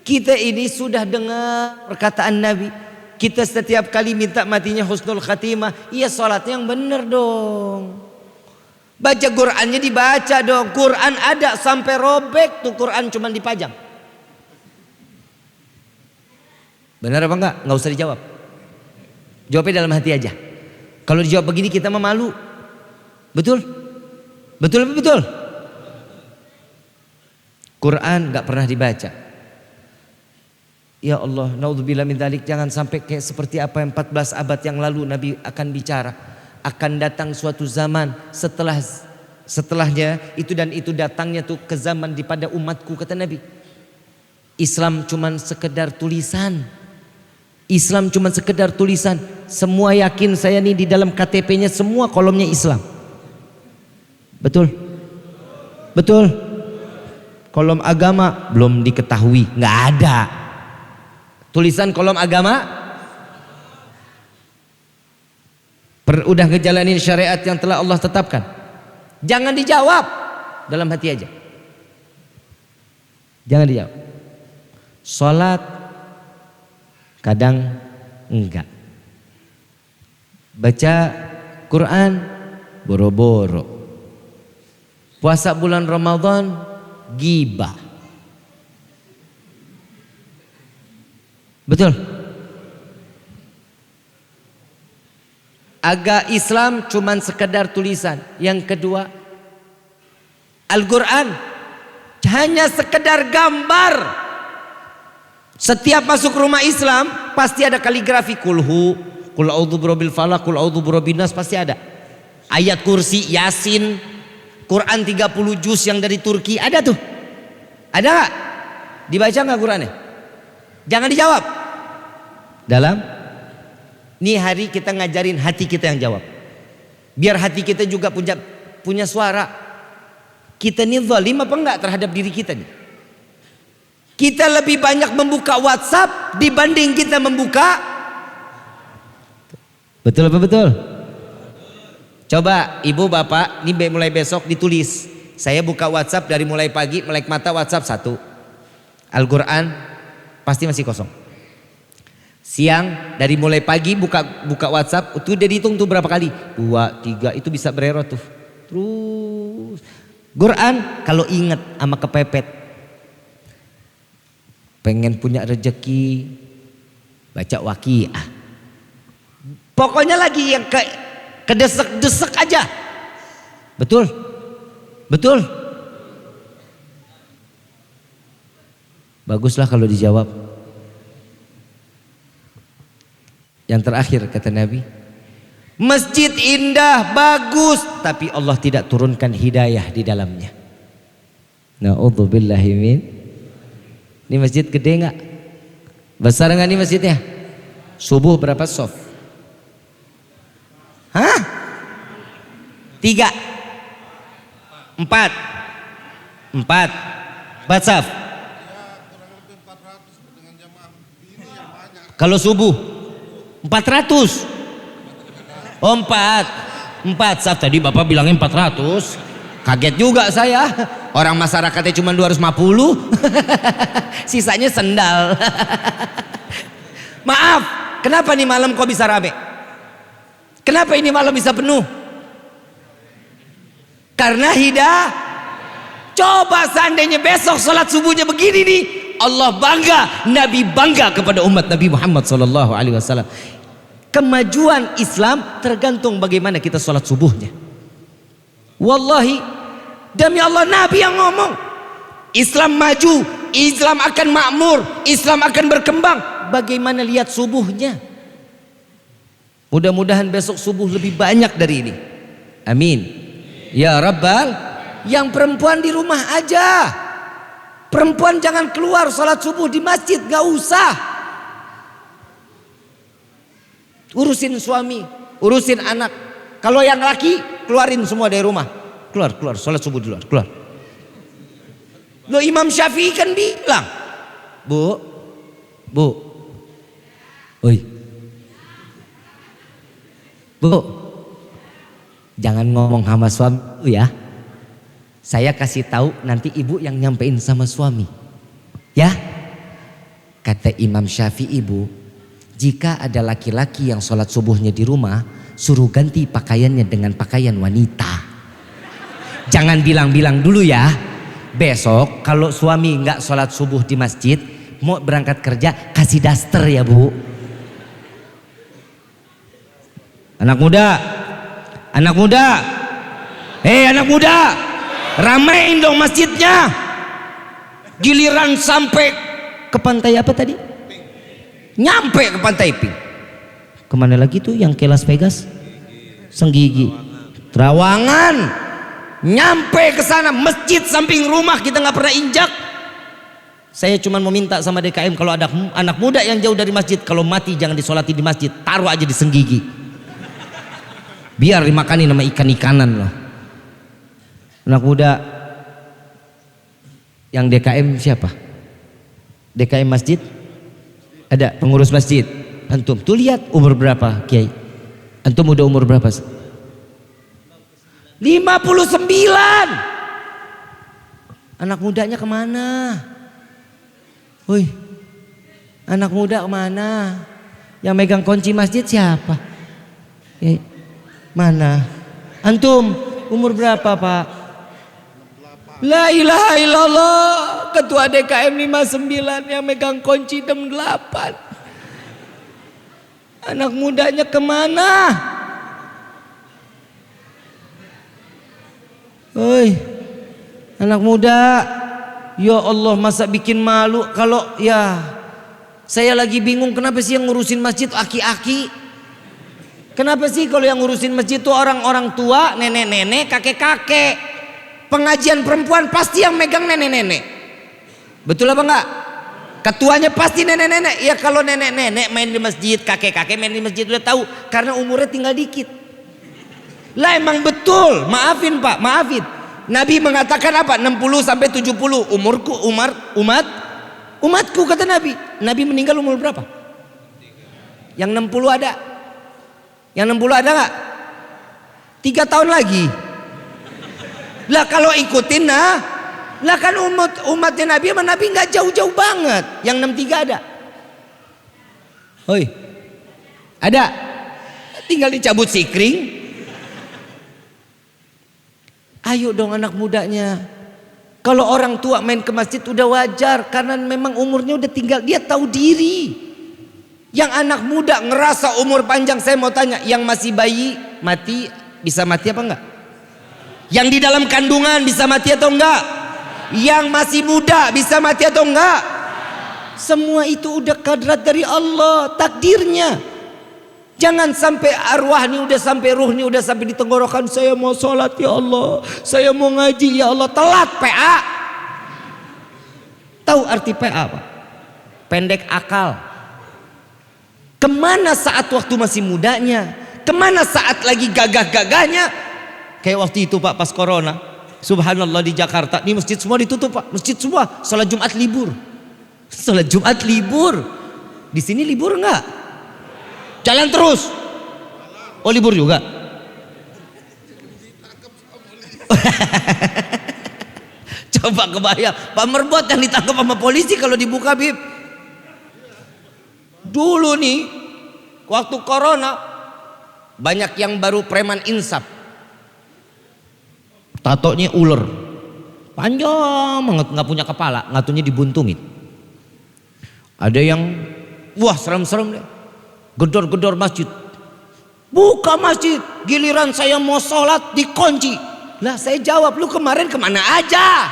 Kita ini sudah dengar perkataan Nabi. Kita setiap kali minta matinya husnul khatimah, iya sholatnya yang benar dong. Baca Qur'annya dibaca dong. Quran ada sampai robek tuh, Quran cuma dipajang. Benar apa enggak? Enggak usah dijawab. Jawabnya dalam hati aja. Kalau dijawab begini kita mah malu. Betul? Betul apa betul? Quran enggak pernah dibaca. Ya Allah, naudzubillah min dzalik, jangan sampai kayak seperti apa yang 14 abad yang lalu Nabi akan bicara. Akan datang suatu zaman setelahnya itu dan itu datangnya tuh ke zaman di pada umatku, kata Nabi. Islam cuman sekedar tulisan. Islam cuman sekedar tulisan. Semua yakin saya nih di dalam KTP-nya semua kolomnya Islam. Betul? Betul? Kolom agama belum diketahui, nggak ada. Tulisan kolom agama udah ngejalanin syariat yang telah Allah tetapkan. Jangan dijawab, dalam hati aja. Jangan dijawab. Sholat kadang enggak. Baca Quran boro-boro. Puasa bulan Ramadan gibah. Betul? Agama Islam cuman sekedar tulisan. Yang kedua, Al-Quran hanya sekedar gambar. Setiap masuk rumah Islam pasti ada kaligrafi. Kulhu, kul a'udzu birabbil falaq, kul a'udzu birabbin nas, pasti ada. Ayat kursi, Yasin, Quran 30 juz yang dari Turki ada tuh. Ada gak? Dibaca gak Qurannya? Jangan dijawab. Ini hari kita ngajarin hati kita yang jawab. Biar hati kita juga punya suara. Kita ini zalim apa enggak terhadap diri kita nih? Kita lebih banyak membuka WhatsApp dibanding kita membuka. Betul apa betul? Coba ibu bapak, ini mulai besok ditulis. Saya buka WhatsApp dari mulai pagi, melek mata WhatsApp 1. Al-Quran pasti masih kosong. Siang dari mulai pagi buka WhatsApp itu udah dihitung tuh berapa kali, 2, 3, itu bisa bererot tuh. Terus Quran kalau ingat sama kepepet, pengen punya rezeki baca Waqiah. Pokoknya lagi yang kedesek-desek aja. Betul? Betul? Baguslah kalau dijawab. Yang terakhir kata Nabi, masjid indah, bagus, tapi Allah tidak turunkan hidayah di dalamnya. Na'udzubillahi min. Ini masjid gede nggak? Besar nggak nih masjidnya? Subuh berapa sof? Hah? 3 4 Batsaf. Kalau subuh 400. Oh 4 saf, tadi bapak bilangin 400. Kaget juga saya. Orang masyarakatnya cuma 250. Sisanya sendal. Maaf, kenapa nih malam kok bisa rame? Kenapa ini malam bisa penuh? Karena hidayah. Coba seandainya besok sholat subuhnya begini nih, Allah bangga, Nabi bangga kepada umat Nabi Muhammad SAW. Kemajuan Islam tergantung bagaimana kita sholat subuhnya. Wallahi, demi Allah, Nabi yang ngomong, Islam maju, Islam akan makmur, Islam akan berkembang. Bagaimana lihat subuhnya? Mudah-mudahan besok subuh lebih banyak dari ini. Amin. Ya Rabbal. Yang perempuan di rumah aja. Perempuan jangan keluar sholat subuh di masjid, gak usah. Urusin suami, urusin anak. Kalau yang laki keluarin semua dari rumah. keluar, sholat subuh di luar, keluar. Loh Imam Syafi'i kan bilang, Bu, oi, Bu, jangan ngomong sama suami ya. Saya kasih tahu nanti ibu yang nyampein sama suami, ya. Kata Imam Syafi'i, Bu, jika ada laki-laki yang sholat subuhnya di rumah, suruh ganti pakaiannya dengan pakaian wanita. Jangan bilang-bilang dulu ya. Besok kalau suami nggak sholat subuh di masjid, mau berangkat kerja, kasih daster ya Bu. Anak muda, anak muda, ramein dong masjidnya. Giliran sampai ke pantai apa tadi? Nyampe ke pantai Pink. Kemana lagi tuh yang ke Las Vegas? Senggigi, Trawangan. Nyampe ke sana, masjid samping rumah kita nggak pernah injak. Saya cuma mau minta sama DKM kalau ada anak muda yang jauh dari masjid, kalau mati jangan disolati di masjid, taruh aja di Senggigi. Biar dimakani nama ikan-ikanan loh. Anak muda yang DKM siapa? DKM masjid? Ada pengurus masjid. Antum tuh lihat umur berapa Kiai? Antum udah umur berapa? 59. Anak mudanya kemana? Woi, anak muda kemana? Yang megang kunci masjid siapa? Mana? Antum umur berapa Pak? La ilaha illallah. Ketua DKM 59 yang megang kunci 68. Anak mudanya kemana? Oi, anak muda, ya Allah masa bikin malu kalau ya. Saya lagi bingung kenapa sih yang ngurusin masjid aki-aki? Kenapa sih kalau yang ngurusin masjid itu orang-orang tua, nenek-nenek, kakek-kakek? Pengajian perempuan pasti yang megang nenek-nenek. Betul apa enggak? Ketuanya pasti nenek-nenek. Ya kalau nenek-nenek main di masjid, kakek-kakek main di masjid udah tahu karena umurnya tinggal dikit. Lah emang betul, maafin Pak, maafin. Nabi mengatakan apa? 60 sampai 70 umatku kata Nabi. Nabi meninggal umur berapa? Yang 60 ada? Yang 60 ada nggak? 3 tahun lagi. Lah kalau ikutin lah kan umatnya Nabi sama Nabi nggak jauh-jauh banget. Yang 63 ada? Hoi, ada? Tinggal dicabut sikring. Ayo dong anak mudanya. Kalau orang tua main ke masjid udah wajar karena memang umurnya udah tinggal, dia tahu diri. Yang anak muda ngerasa umur panjang, saya mau tanya, yang masih bayi mati bisa mati apa enggak? Yang di dalam kandungan bisa mati atau enggak? Yang masih muda bisa mati atau enggak? Semua itu udah kadrat dari Allah, takdirnya. Jangan sampai arwah nih udah sampai ruh nih udah sampai di tenggorokan, saya mau sholat ya Allah, saya mau ngaji ya Allah, telat PA. Tahu arti PA Pak? Pendek akal. Kemana saat waktu masih mudanya? Kemana saat lagi gagah-gagahnya? Kayak waktu itu Pak pas corona, subhanallah di Jakarta, di masjid semua ditutup Pak, masjid semua, sholat Jumat libur. Sholat Jumat libur. Di sini libur enggak? Jalan terus. Oh libur juga. Coba kebayang Pak Merbot yang ditangkap sama polisi kalau dibuka bib. Dulu nih waktu corona banyak yang baru preman insaf. Tatonya ular. Panjang banget, nggak punya kepala, ngatunya dibuntungin. Ada yang wah serem-serem deh. Gedor-gedor masjid, buka masjid, giliran saya mau sholat dikunci. Lah saya jawab, lu kemarin kemana aja?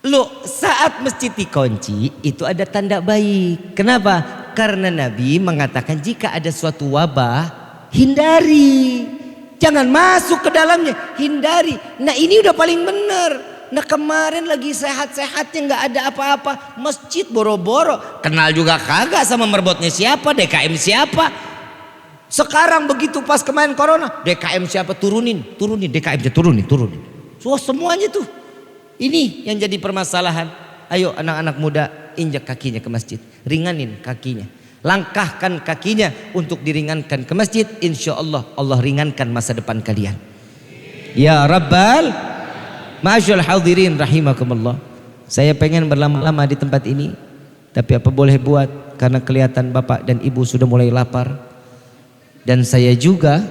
Lu saat masjid dikunci itu ada tanda baik. Kenapa? Karena Nabi mengatakan jika ada suatu wabah, hindari, jangan masuk ke dalamnya, hindari. Nah ini udah paling benar. Nah kemarin lagi sehat-sehatnya nggak ada apa-apa, masjid boro-boro, kenal juga kagak sama merbotnya siapa, DKM siapa. Sekarang begitu pas kemarin corona, DKM siapa turunin DKM-nya turunin. So, semuanya tuh. Ini yang jadi permasalahan. Ayo anak-anak muda, injak kakinya ke masjid, ringanin kakinya. Langkahkan kakinya untuk diringankan ke masjid. Insya Allah, Allah ringankan masa depan kalian. Ya Rabbal Ma'asyul hadirin rahimakumullah. Saya pengen berlama-lama di tempat ini, tapi apa boleh buat, karena kelihatan bapak dan ibu sudah mulai lapar. Dan saya juga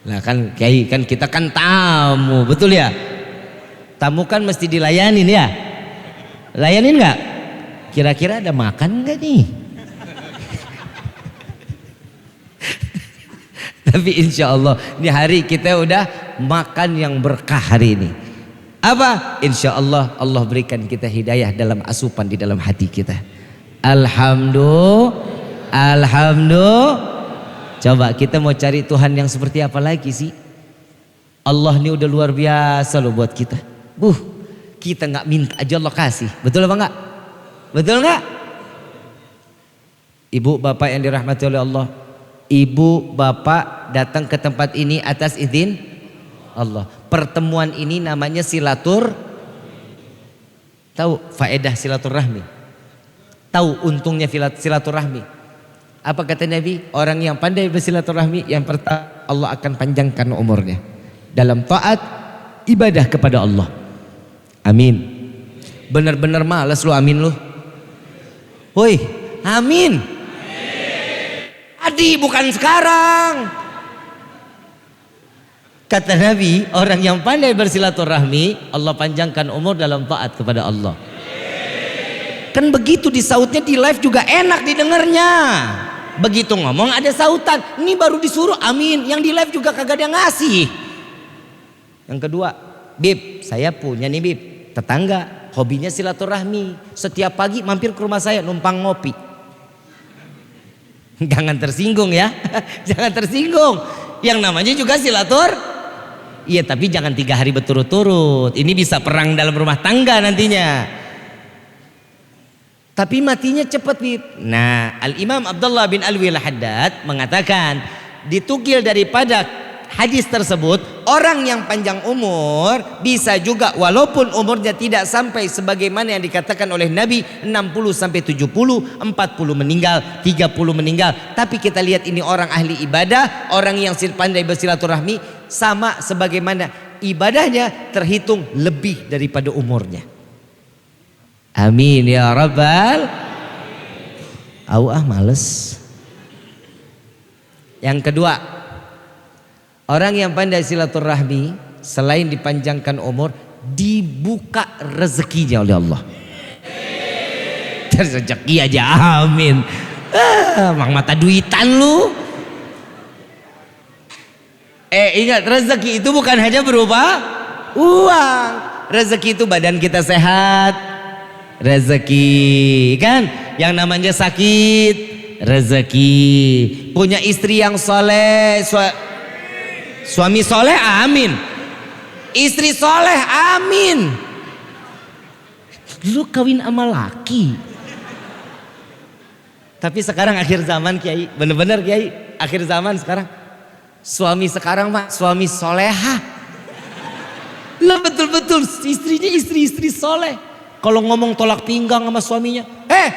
lah kan Kiai, kan kita kan tamu, betul ya? Tamu kan mesti dilayanin ya. Layanin nggak? Kira-kira ada makan nggak nih? Tapi insya Allah ini hari kita udah makan yang berkah hari ini. Apa? Insya Allah Allah berikan kita hidayah dalam asupan di dalam hati kita. Alhamdulillah. Coba kita mau cari Tuhan yang seperti apa lagi sih? Allah ini udah luar biasa loh buat kita. Kita nggak minta aja Allah kasih. Betul apa enggak? Betul enggak? Ibu bapak yang dirahmati oleh Allah, ibu bapak datang ke tempat ini atas izin Allah. Pertemuan ini namanya tahu faedah silaturahmi? Tahu untungnya silaturahmi? Apa kata Nabi? Orang yang pandai bersilaturahmi, yang pertama Allah akan panjangkan umurnya dalam taat ibadah kepada Allah. Amin. Benar-benar malas lu amin lu. Woi, amin. Tadi bukan sekarang. Kata Nabi, orang yang pandai bersilaturahmi, Allah panjangkan umur dalam taat kepada Allah. Kan begitu disautnya di live juga enak didengarnya. Begitu ngomong ada sautan. Ini baru disuruh amin. Yang di live juga kagak ada ngasih. Yang kedua, Bib, saya punya nih Bib, tetangga, hobinya silaturahmi. Setiap pagi mampir ke rumah saya numpang ngopi. Jangan tersinggung ya. Jangan tersinggung. Yang namanya juga iya, tapi jangan 3 hari berturut-turut. Ini bisa perang dalam rumah tangga nantinya. Tapi matinya cepat, Bib. Nah, Al-Imam Abdullah bin Alwi Al-Haddad mengatakan, ditukil daripada hadis tersebut, orang yang panjang umur bisa juga walaupun umurnya tidak sampai sebagaimana yang dikatakan oleh Nabi 60 sampai 70, 40 meninggal, 30 meninggal. Tapi kita lihat ini orang ahli ibadah, orang yang pandai bersilaturahmi, sama sebagaimana ibadahnya terhitung lebih daripada umurnya. Amin ya Rabbal. Males. Yang kedua, orang yang pandai silaturahmi selain dipanjangkan umur, dibuka rezekinya oleh Allah. Rezeki aja amin. Mang mata duitan lu. Ingat, rezeki itu bukan hanya berupa uang. Rezeki itu badan kita sehat. Rezeki kan, yang namanya sakit rezeki, punya istri yang soleh, suami soleh amin, istri soleh amin. Lu kawin sama laki. Tapi sekarang akhir zaman Kiai, bener-bener Kiai, akhir zaman sekarang suami sekarang mah suami soleha. Lah betul-betul istrinya istri soleh. Kalau ngomong tolak pinggang sama suaminya,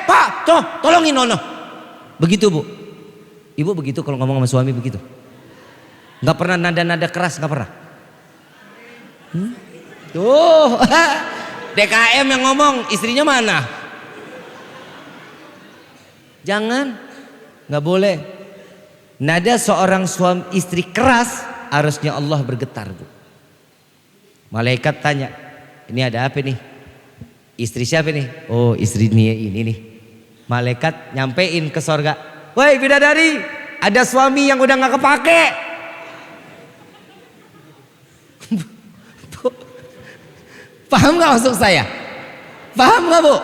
Pak, tolongin Nono. Begitu Bu. Ibu begitu kalau ngomong sama suami begitu. Nggak pernah nada-nada keras, nggak pernah. Tuh, DKM yang ngomong, istrinya mana? Jangan, nggak boleh. Nada seorang suami istri keras, harusnya Allah bergetar Bu. Malaikat tanya, ini ada apa nih? Istri siapa nih? Oh, istri ini nih. Malaikat nyampein ke sorga. Woi bidadari, ada suami yang udah gak kepake. Paham gak maksud saya? Paham gak Bu?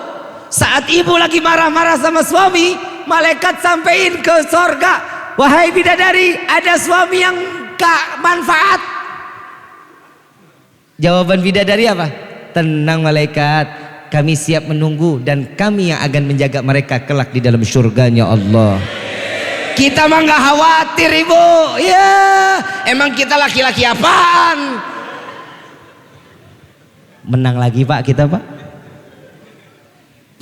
Saat ibu lagi marah-marah sama suami, malaikat sampein ke sorga. Wahai bidadari, ada suami yang gak manfaat. Jawaban bidadari apa? Tenang malaikat, kami siap menunggu dan kami yang akan menjaga mereka kelak di dalam surganya Allah. Kita mah nggak khawatir ibu, ya emang kita laki-laki apaan? Menang lagi pak kita pak.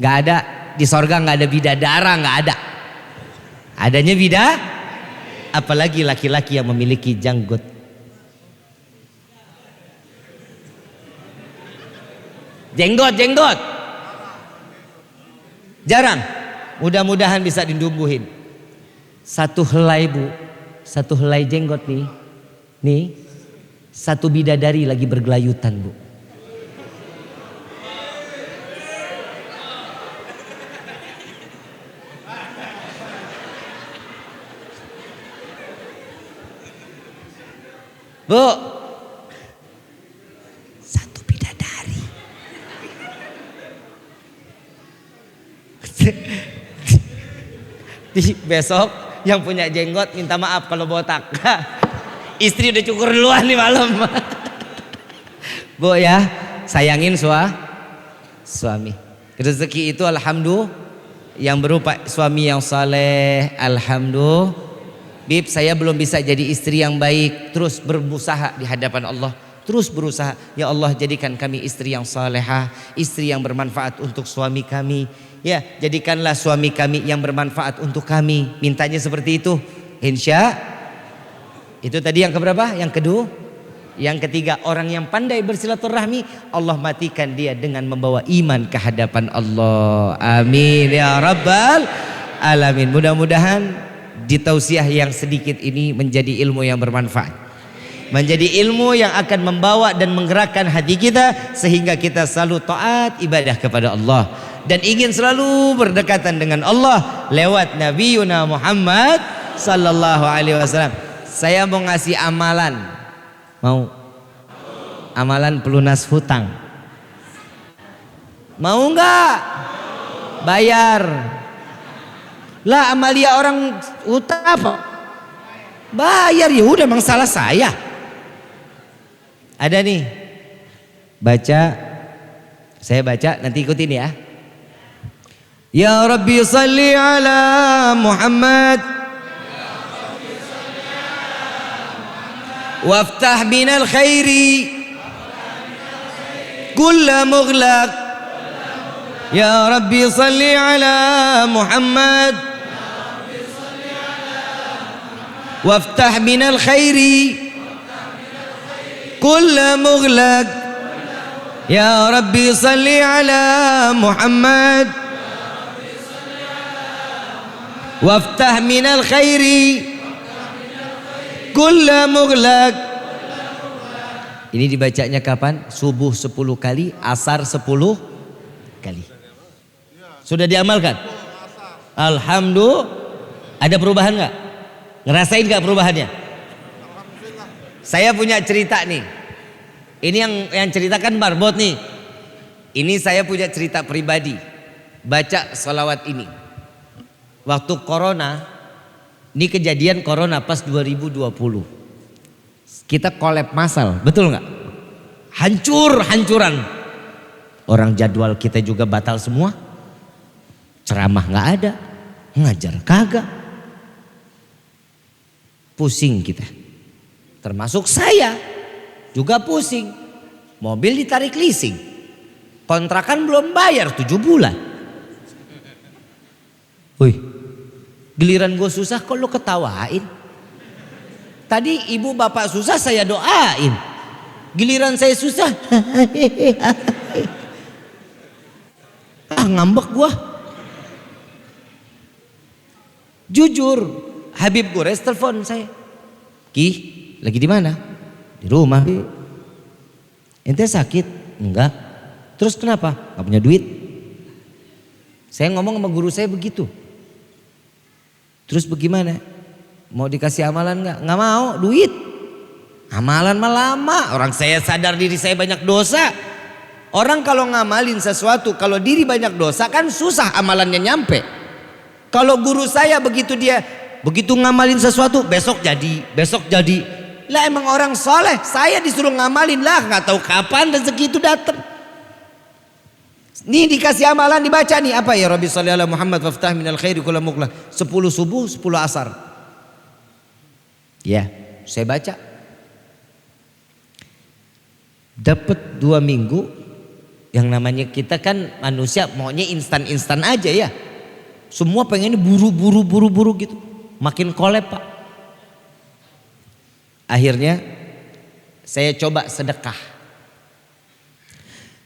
Nggak ada di sorga, nggak ada bidadara, nggak ada. Adanya apalagi laki-laki yang memiliki janggut. Jenggot jarang, mudah-mudahan bisa ditumbuhin. Satu helai bu, satu helai jenggot nih satu bidadari lagi bergelayutan bu. Bu, satu bidadari. Besok yang punya jenggot minta maaf kalau botak. Istri udah cukur duluan nih malam. Bu ya, sayangin suami. Rezeki itu alhamdulillah yang berupa suami yang saleh, alhamdulillah. Bib, saya belum bisa jadi istri yang baik. Terus berusaha di hadapan Allah. Terus berusaha. Ya Allah, jadikan kami istri yang salehah, istri yang bermanfaat untuk suami kami. Ya, jadikanlah suami kami yang bermanfaat untuk kami. Mintanya seperti itu. Insya. Itu tadi yang keberapa? Yang kedua. Yang ketiga, orang yang pandai bersilaturahmi, Allah matikan dia dengan membawa iman ke hadapan Allah. Amin ya rabbal alamin. Mudah-mudahan di tausiah yang sedikit ini menjadi ilmu yang bermanfaat, menjadi ilmu yang akan membawa dan menggerakkan hati kita sehingga kita selalu taat ibadah kepada Allah dan ingin selalu berdekatan dengan Allah lewat Nabi Muhammad sallallahu alaihi wasallam. Saya mau ngasih amalan, mau amalan pelunas hutang, mau nggak? Bayar lah, amalia orang utang apa? Bayar, ya udah, emang salah saya. Ada nih, baca, saya baca, nanti ikutin ya. Ya Rabbi salli ala Muhammad, waftah minal khairi kulla mughlaq. Ya Rabbi salli ala Muhammad, waftah minal khairi kulla mughlaq. Ya Rabbi salli ala Muhammad, waftah minal khairi kulla mughlaq. Ini dibacanya kapan? Subuh 10 kali, asar 10 kali. Sudah diamalkan? Alhamdulillah. Ada perubahan nggak? Ngerasain nggak perubahannya? Saya punya cerita nih. Ini yang ceritakan Marbot nih. Ini saya punya cerita pribadi. Baca sholawat ini. Waktu corona, ini kejadian corona pas 2020. Kita collab massal, betul nggak? Hancuran. Orang jadwal kita juga batal semua. Ceramah nggak ada, ngajar kagak. Pusing kita. Termasuk saya juga pusing. Mobil ditarik leasing. Kontrakan belum bayar 7 bulan. Wih, giliran gue susah kok lo ketawain? Tadi ibu bapak susah saya doain. Giliran saya susah. Ngambek gua. Jujur, Habib Gores telepon saya. Ki, lagi di mana? Di rumah. Ente sakit? Enggak. Terus kenapa? Gak punya duit. Saya ngomong sama guru saya begitu. Terus bagaimana? Mau dikasih amalan enggak? Enggak mau, duit. Amalan mah lama. Orang saya sadar diri saya banyak dosa. Orang kalau ngamalin sesuatu, kalau diri banyak dosa kan susah amalannya nyampe. Kalau guru saya begitu ngamalin sesuatu, besok jadi. Lah emang orang soleh, saya disuruh ngamalin lah, nggak tahu kapan rezeki itu datang. Nih dikasih amalan dibaca nih apa ya Rabbi sholli ala Muhammad waftah minal khairi kullu muqlah 10 subuh 10 asar. Ya, saya baca. Dapat 2 minggu. Yang namanya kita kan manusia maunya instan-instan aja ya. Semua pengennya buru-buru gitu. Makin kolep Pak. Akhirnya saya coba sedekah.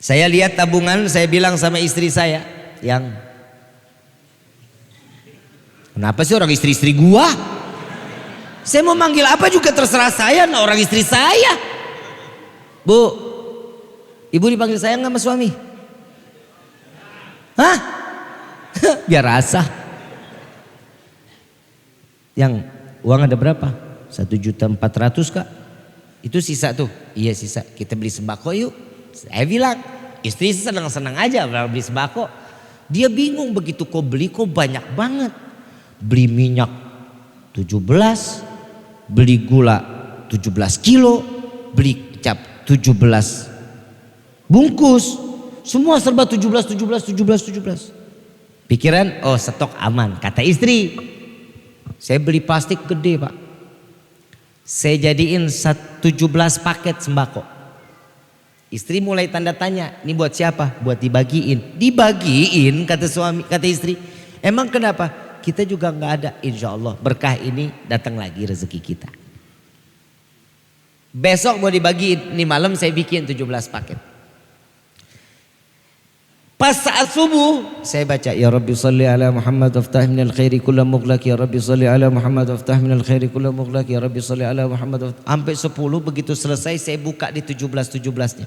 Saya lihat tabungan, saya bilang sama istri saya yang kenapa sih orang istri-istri gua? Saya mau manggil apa juga terserah saya, nah orang istri saya. Bu, ibu dipanggil sayang sama suami? Hah? Biar rasa. Yang uang ada berapa? 1.400.000 Kak. Itu sisa tuh. Iya sisa. Kita beli sembako yuk. Saya bilang, istri senang-senang aja beli sembako. Dia bingung begitu kok beli kok banyak banget. Beli minyak 17, beli gula 17 kilo, beli kecap 17 bungkus, semua serba 17. Pikiran, oh stok aman, kata istri. Saya beli plastik gede Pak. Saya jadiin 17 paket sembako. Istri mulai tanda tanya, ini buat siapa? Buat dibagiin. Dibagiin kata suami, kata istri. Emang kenapa? Kita juga nggak ada, insya Allah berkah ini datang lagi rezeki kita. Besok mau dibagiin, ini malam saya bikin 17 paket. Pas saat subuh saya baca ya Rabbi sholli ala Muhammad waftah minal khairi kullu mughlaq ya Rabbi sholli ala Muhammad waftah minal khairi kullu mughlaq ya Rabbi sholli ala Muhammad. Sampai 10 begitu selesai saya buka di 17-17-nya.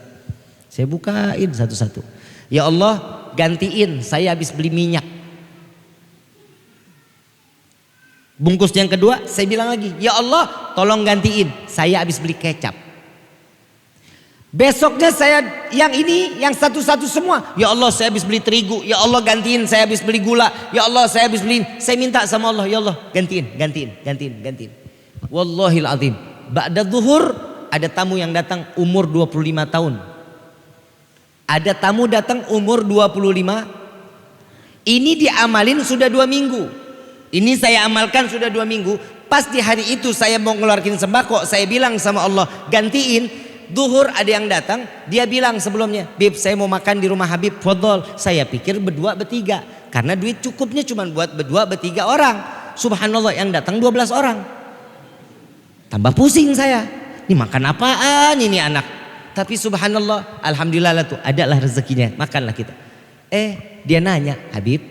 Saya bukain satu-satu. Ya Allah gantiin saya habis beli minyak. Bungkus yang kedua saya bilang lagi, ya Allah tolong gantiin saya habis beli kecap. Besoknya saya yang ini yang satu-satu semua. Ya Allah saya habis beli terigu. Ya Allah gantiin saya habis beli gula. Ya Allah saya habis beli. Saya minta sama Allah, ya Allah gantiin. Wallahil azim. Ba'da zuhur ada tamu yang datang umur 25 tahun. Ada tamu datang umur 25. Ini diamalin sudah 2 minggu. Ini saya amalkan sudah 2 minggu. Pas di hari itu saya mau ngeluarin sembako. Saya bilang sama Allah gantiin. Duhur ada yang datang, dia bilang sebelumnya, Bib saya mau makan di rumah Habib, fadhol. Saya pikir berdua bertiga, karena duit cukupnya cuma buat berdua bertiga orang. Subhanallah yang datang 12 orang. Tambah pusing saya, ini makan apaan ini anak. Tapi subhanallah, alhamdulillah lah tuh, adalah rezekinya, makanlah kita. Dia nanya, Habib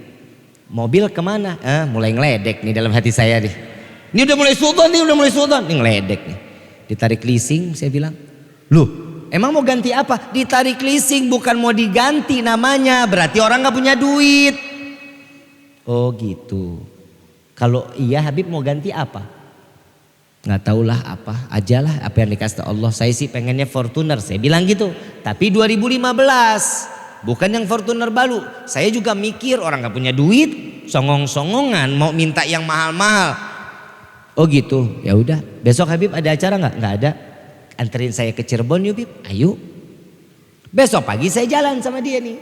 mobil kemana? Mulai ngeledek nih dalam hati saya nih. Ini udah mulai sultan nih, ini ngeledek nih. Ditarik leasing, saya bilang. Loh, emang mau ganti apa? Ditarik leasing bukan mau diganti namanya. Berarti orang gak punya duit. Oh gitu. Kalau iya Habib mau ganti apa? Gak tahulah apa. Ajalah apa yang dikasih Allah. Saya sih pengennya Fortuner. Saya bilang gitu. Tapi 2015. Bukan yang Fortuner baru. Saya juga mikir orang gak punya duit. Songong-songongan mau minta yang mahal-mahal. Oh gitu. Ya udah. Besok Habib ada acara gak? Gak ada. Anterin saya ke Cirebon yuk Bib, ayo. Besok pagi saya jalan sama dia nih.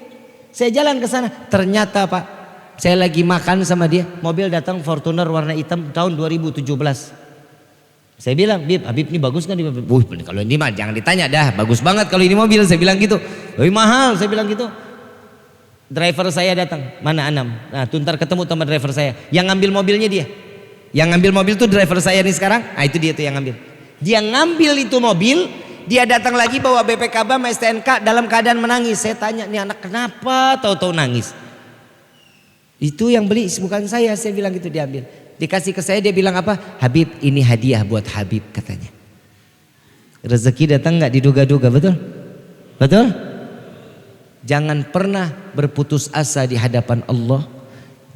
Saya jalan ke sana. Ternyata Pak, saya lagi makan sama dia. Mobil datang Fortuner warna hitam tahun 2017. Saya bilang, Bib, Habib ini bagus kan? Kalau ini mah jangan ditanya dah. Bagus banget kalau ini mobil. Saya bilang gitu. Lebih mahal, saya bilang gitu. Driver saya datang, mana Anam? Nah, tuntar ketemu sama driver saya. Yang ngambil mobilnya dia. Yang ngambil mobil tuh driver saya nih sekarang. Nah itu dia tuh yang ngambil. Dia ngambil itu mobil, dia datang lagi bawa BPKB sama STNK dalam keadaan menangis. Saya tanya, nih anak kenapa tahu-tahu nangis? Itu yang beli bukan saya bilang gitu diambil. Dikasih ke saya dia bilang apa? Habib ini hadiah buat Habib katanya. Rezeki datang nggak diduga-duga, betul? Betul? Jangan pernah berputus asa di hadapan Allah.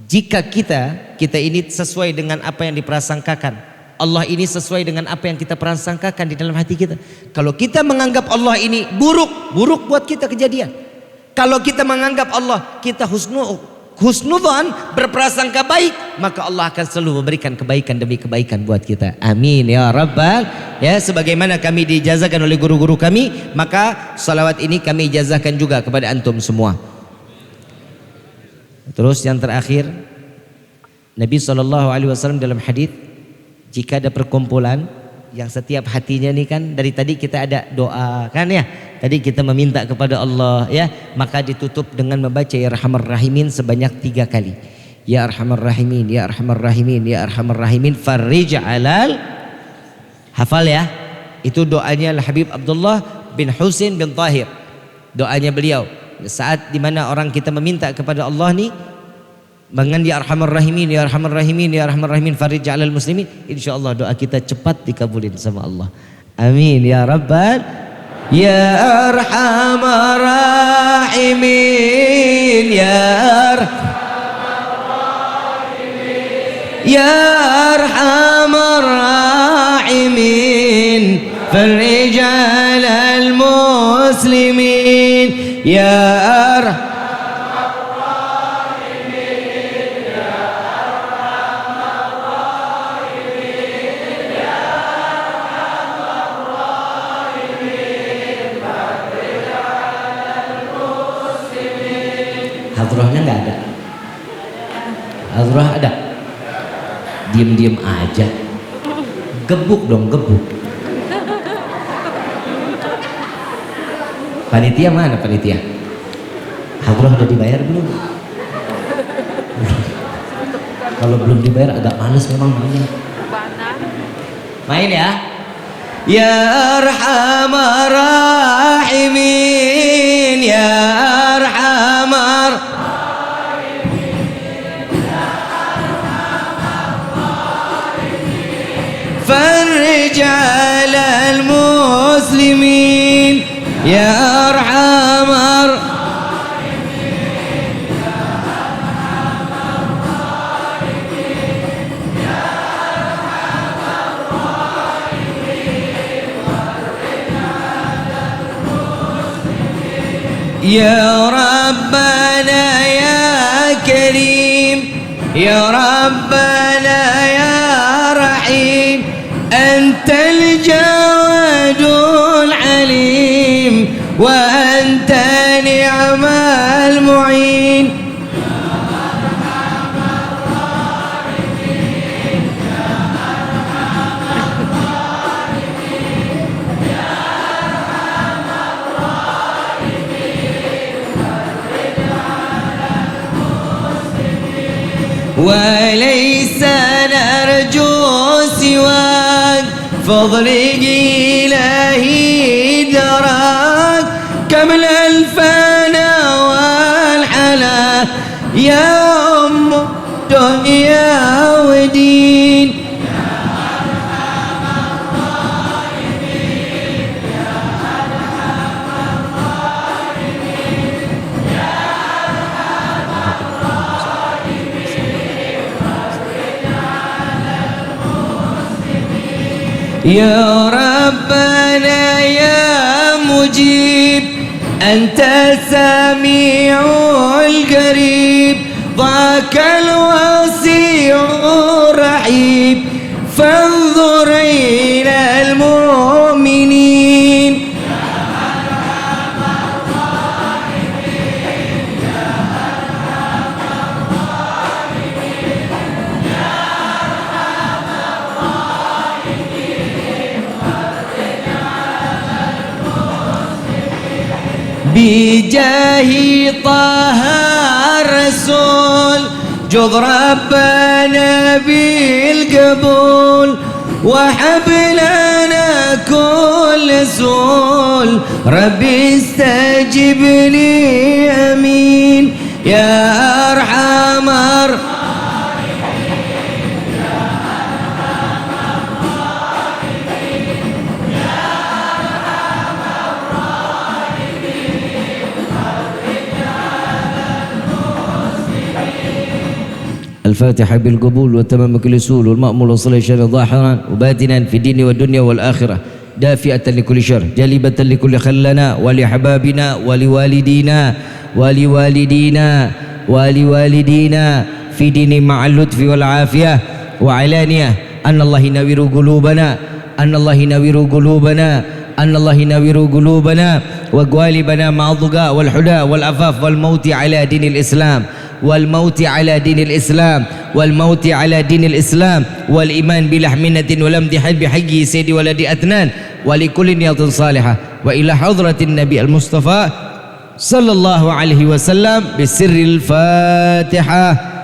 Jika kita ini sesuai dengan apa yang diprasangkakan. Allah ini sesuai dengan apa yang kita prasangkakan di dalam hati kita. Kalau kita menganggap Allah ini buruk buat kita kejadian. Kalau kita menganggap Allah kita husnudzon, berprasangka baik, maka Allah akan selalu memberikan kebaikan demi kebaikan buat kita. Amin ya rabbal. Ya, sebagaimana kami diijazahkan oleh guru-guru kami, maka salawat ini kami ijazahkan juga kepada antum semua. Terus yang terakhir, Nabi SAW dalam hadis, jika ada perkumpulan yang setiap hatinya ni kan, dari tadi kita ada doa kan ya, tadi kita meminta kepada Allah ya, maka ditutup dengan membaca ya Arhamar Rahimin sebanyak 3 kali. Ya Arhamar Rahimin, ya Arhamar Rahimin, ya Arhamar Rahimin, farrij alal, hafal ya, itu doanya Habib Abdullah bin Husin bin Tahir, doanya beliau saat dimana orang kita meminta kepada Allah ni dengan ya Arhamar Rahimin, ya Arhamar Rahimin, ya Arhamar Rahimin, farij alal muslimin, insyaallah doa kita cepat dikabulin sama Allah. Amin ya rabbal ya Arhamar Rahimin, ya Arhamar Rahimin, farij alal muslimin, ya Arhamar Hadrohnya nggak ada. Hadroh ada. Diam-diam aja. Gebuk dong, gebuk. Panitia mana panitia? Hadroh udah dibayar belum? Kalau belum dibayar agak males memang mainnya. Main ya. Ya Arhamar Rahimin, ya Arhamar farij alal muslimin, ya Arhamar Ya Rabbana ya Karim, Ya Rabbana ya Rahim, Antal Jawadul Alim, wa anta ni'mal mu'in. وليس نرجو سواك فضلك إلهي دراك كمل الفنا والحلا يا أم الدنيا ودين. يا ربنا يا مجيب أنت السميع القريب ذاك الوسيع الرحيم فانظر إلى المؤمنين. بجاه طه الرسول جذ ربنا بالقبول وحب لنا كل سول ربي استجب لي امين يا ارحم الفاتحة بالقبول وتمام كل سول والمأمول وصل الشر ظاهرا وباطنا في الدين والدنيا والآخرة دافئة لكل شر جالبة لكل خلنا ولحبابنا ولوالدينا ولوالدينا في دين مع اللطف والعافية وعلانية أن الله ينور قلوبنا أن الله ينور قلوبنا وقوالبنا مع الضقاء والحدى والعفاف والموت على دين الإسلام wal mauti ala dinil Islam wal mauti ala dinil Islam wal iman bilah minnatin wal amtihad bihaqi sayyidi waladi adnan wa likulli niyatin salihah wa ila hadratin nabi al mustafa sallallahu alaihi wasallam bisirril fatihah.